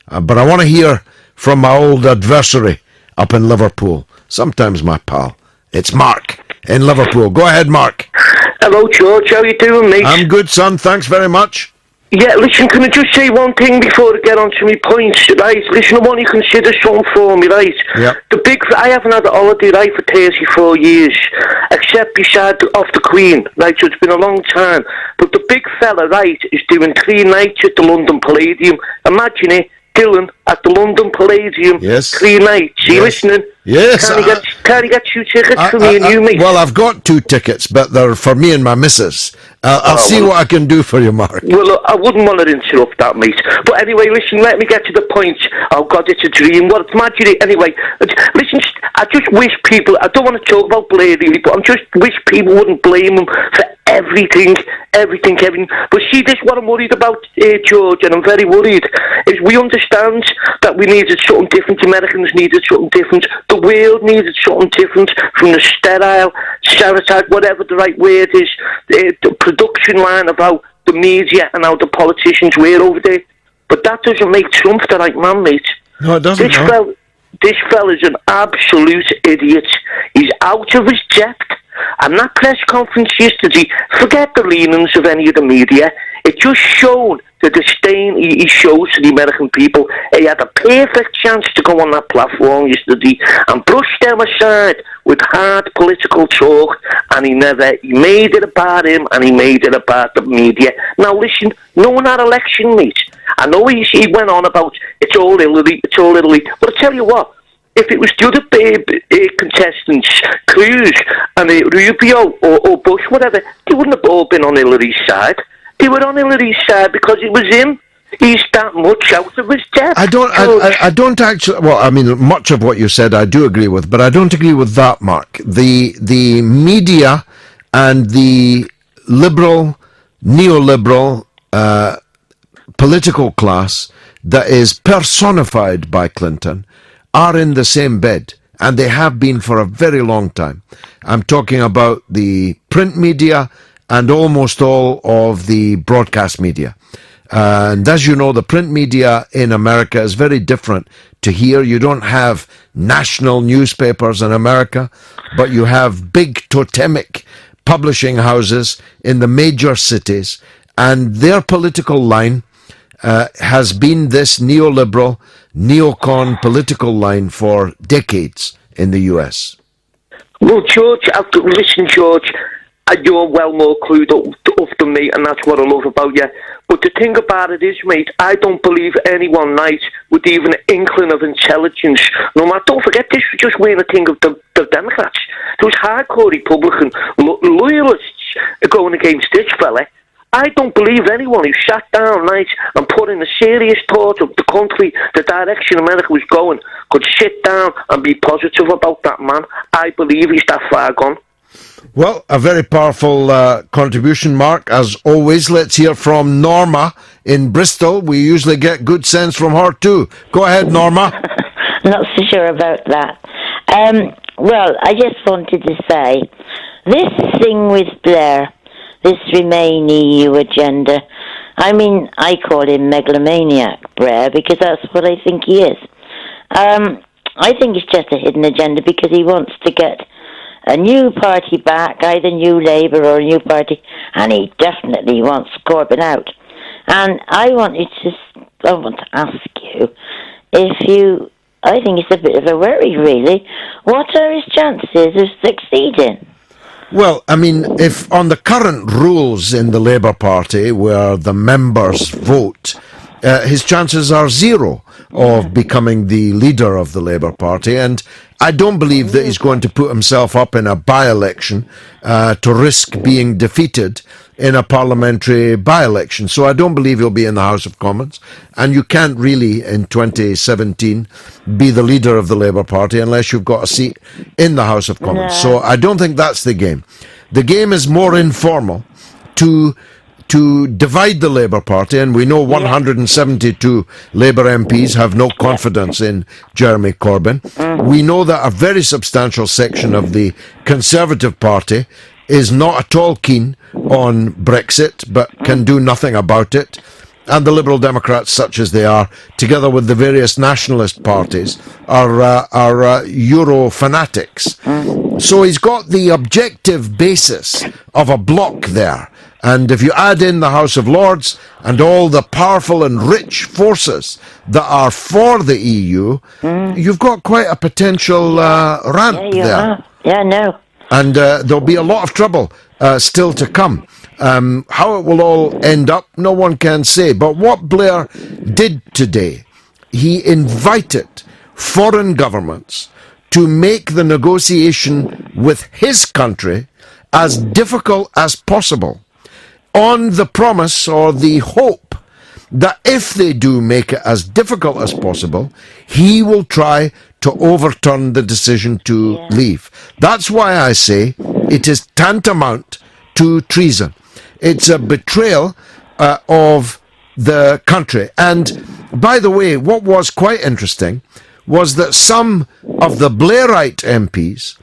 but I want to hear from my old adversary up in Liverpool, sometimes my pal. It's Mark in Liverpool. Go ahead, Mark. Hello, George. How you doing, mate? I'm good, son. Thanks very much. Yeah, listen, can I just say one thing before I get on to my points, right? Listen, I want you to consider something for me, right? Yeah. I haven't had a holiday, right, for 34 years, except beside off the Queen, right, so it's been a long time. But the big fella, right, is doing 3 nights at the London Palladium. Imagine it, Dylan, at the London Palladium, yes. 3 nights. Are you listening? Yes. Can you get 2 tickets for me and you, mate? Well, I've got 2 tickets, but they're for me and my missus. I'll see what I can do for you, Mark. Well, I wouldn't want to interrupt that, mate. But anyway, listen, let me get to the point. Oh, God, it's a dream. Well, it's magic. Anyway, listen, I just wish people, I don't want to talk about Blair, really, but I just wish people wouldn't blame him for everything. But see, this is what I'm worried about, George, and I'm very worried, is we understand that we needed something different. Americans needed something different. The world needed something different from the stereotype, whatever the right word is, the production line of how the media and how the politicians were over there. But that doesn't make Trump the right man, mate. No, it doesn't. This fella's an absolute idiot. He's out of his depth. And that press conference yesterday, forget the leanings of any of the media. It just showed the disdain he shows to the American people. He had a perfect chance to go on that platform yesterday and brush them aside with hard political talk, and he made it about him, and he made it about the media. Now listen, no one had election, mate. I know he went on about it's all Hillary, but I tell you what, if it was the other contestants, Cruz and Rubio or Bush, whatever, they wouldn't have all been on Hillary's side. They were on Hillary's side because it was him. He's that much out of his depth. I don't actually. Well, I mean, much of what you said I do agree with, but I don't agree with that, Mark. The media and the liberal, neoliberal political class that is personified by Clinton are in the same bed, and they have been for a very long time. I'm talking about the print media and almost all of the broadcast media. And as you know, the print media in America is very different to here. You don't have national newspapers in America, but you have big totemic publishing houses in the major cities, and their political line has been this neoliberal, neocon political line for decades in the US. Well, George, listen, George, you're well more clued up than me, and that's what I love about you. But the thing about it is, mate, I don't believe anyone nice with even an inkling of intelligence. No matter, don't forget, this was just wearing a thing of the Democrats. Those hardcore Republican loyalists are going against this fella. I don't believe anyone who sat down night and put in a serious thought of the country, the direction America was going, could sit down and be positive about that man. I believe he's that far gone. Well, a very powerful contribution, Mark. As always, let's hear from Norma in Bristol. We usually get good sense from her too. Go ahead, Norma. Not so sure about that. Well, I just wanted to say, this thing with Blair, this Remain EU agenda, I mean, I call him megalomaniac, Blair, because that's what I think he is. I think it's just a hidden agenda because he wants to get a new party back, either New Labour or a new party, and he definitely wants Corbyn out. And I want to ask you if I think it's a bit of a worry, really. What are his chances of succeeding? Well, I mean, if on the current rules in the Labour Party, where the members vote, his chances are zero of becoming the leader of the Labour Party, and I don't believe that he's going to put himself up in a by-election to risk being defeated in a parliamentary by-election. So I don't believe he'll be in the House of Commons, and you can't really, in 2017, be the leader of the Labour Party unless you've got a seat in the House of Commons. No. So I don't think that's the game. The game is more informal to divide the Labour Party, and we know 172 Labour MPs have no confidence in Jeremy Corbyn. We know that a very substantial section of the Conservative Party is not at all keen on Brexit, but can do nothing about it. And the Liberal Democrats, such as they are, together with the various nationalist parties, are Euro fanatics. So he's got the objective basis of a bloc there. And if you add in the House of Lords and all the powerful and rich forces that are for the EU, you've got quite a potential ramp there. Yeah, no. And there'll be a lot of trouble still to come. How it will all end up, no one can say. But what Blair did today, he invited foreign governments to make the negotiation with his country as difficult as possible, on the promise or the hope that if they do make it as difficult as possible, he will try to overturn the decision to leave. That's why I say it is tantamount to treason. It's a betrayal of the country. And by the way, what was quite interesting was that some of the Blairite MPs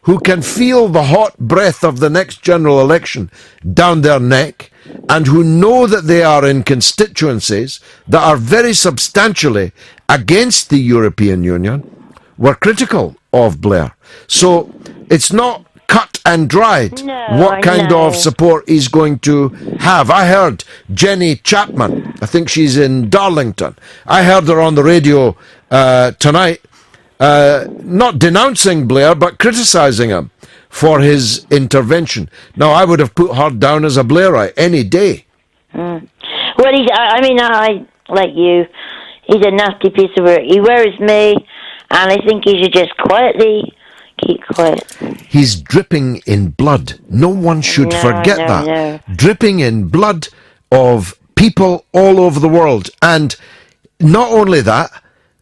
who can feel the hot breath of the next general election down their neck, and who know that they are in constituencies that are very substantially against the European Union, were critical of Blair. So it's not cut and dried what kind of support he's going to have. I heard Jenny Chapman, I think she's in Darlington, I heard her on the radio tonight, not denouncing Blair, but criticising him for his intervention. Now, I would have put her down as a Blairite any day. Well, I like you. He's a nasty piece of work. He worries me, and I think he should just quietly keep quiet. He's dripping in blood. No one should forget that. No. Dripping in blood of people all over the world. And not only that,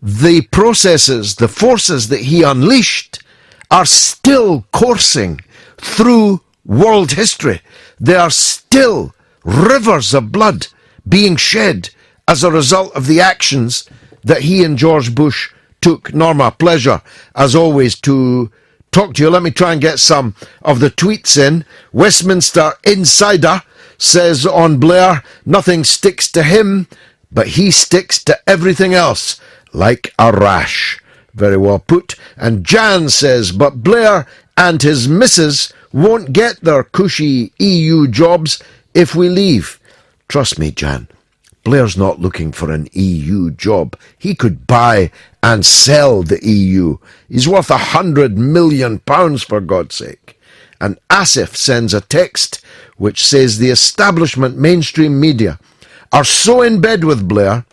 the processes, the forces that he unleashed are still coursing through world history. There are still rivers of blood being shed as a result of the actions that he and George Bush took. Norma, pleasure, as always, to talk to you. Let me try and get some of the tweets in. Westminster Insider says on Blair, nothing sticks to him, but he sticks to everything else, like a rash. Very well put. And Jan says, but Blair and his missus won't get their cushy EU jobs if we leave. Trust me, Jan. Blair's not looking for an EU job. He could buy and sell the EU. He's worth £100 million, for God's sake. And Asif sends a text which says the establishment mainstream media are so in bed with Blair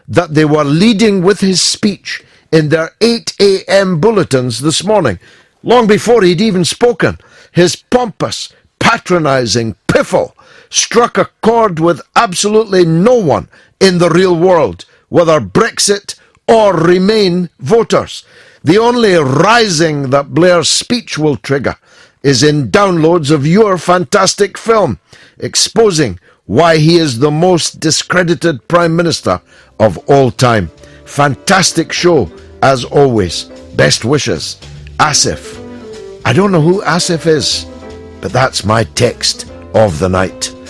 that they were leading with his speech in their 8 a.m. bulletins this morning, long before he'd even spoken. His pompous, patronising piffle struck a chord with absolutely no one in the real world, whether Brexit or Remain voters. The only rising that Blair's speech will trigger is in downloads of your fantastic film, exposing why he is the most discredited Prime Minister of all time. Fantastic show, as always. Best wishes, Asif. I don't know who Asif is, but that's my text of the night.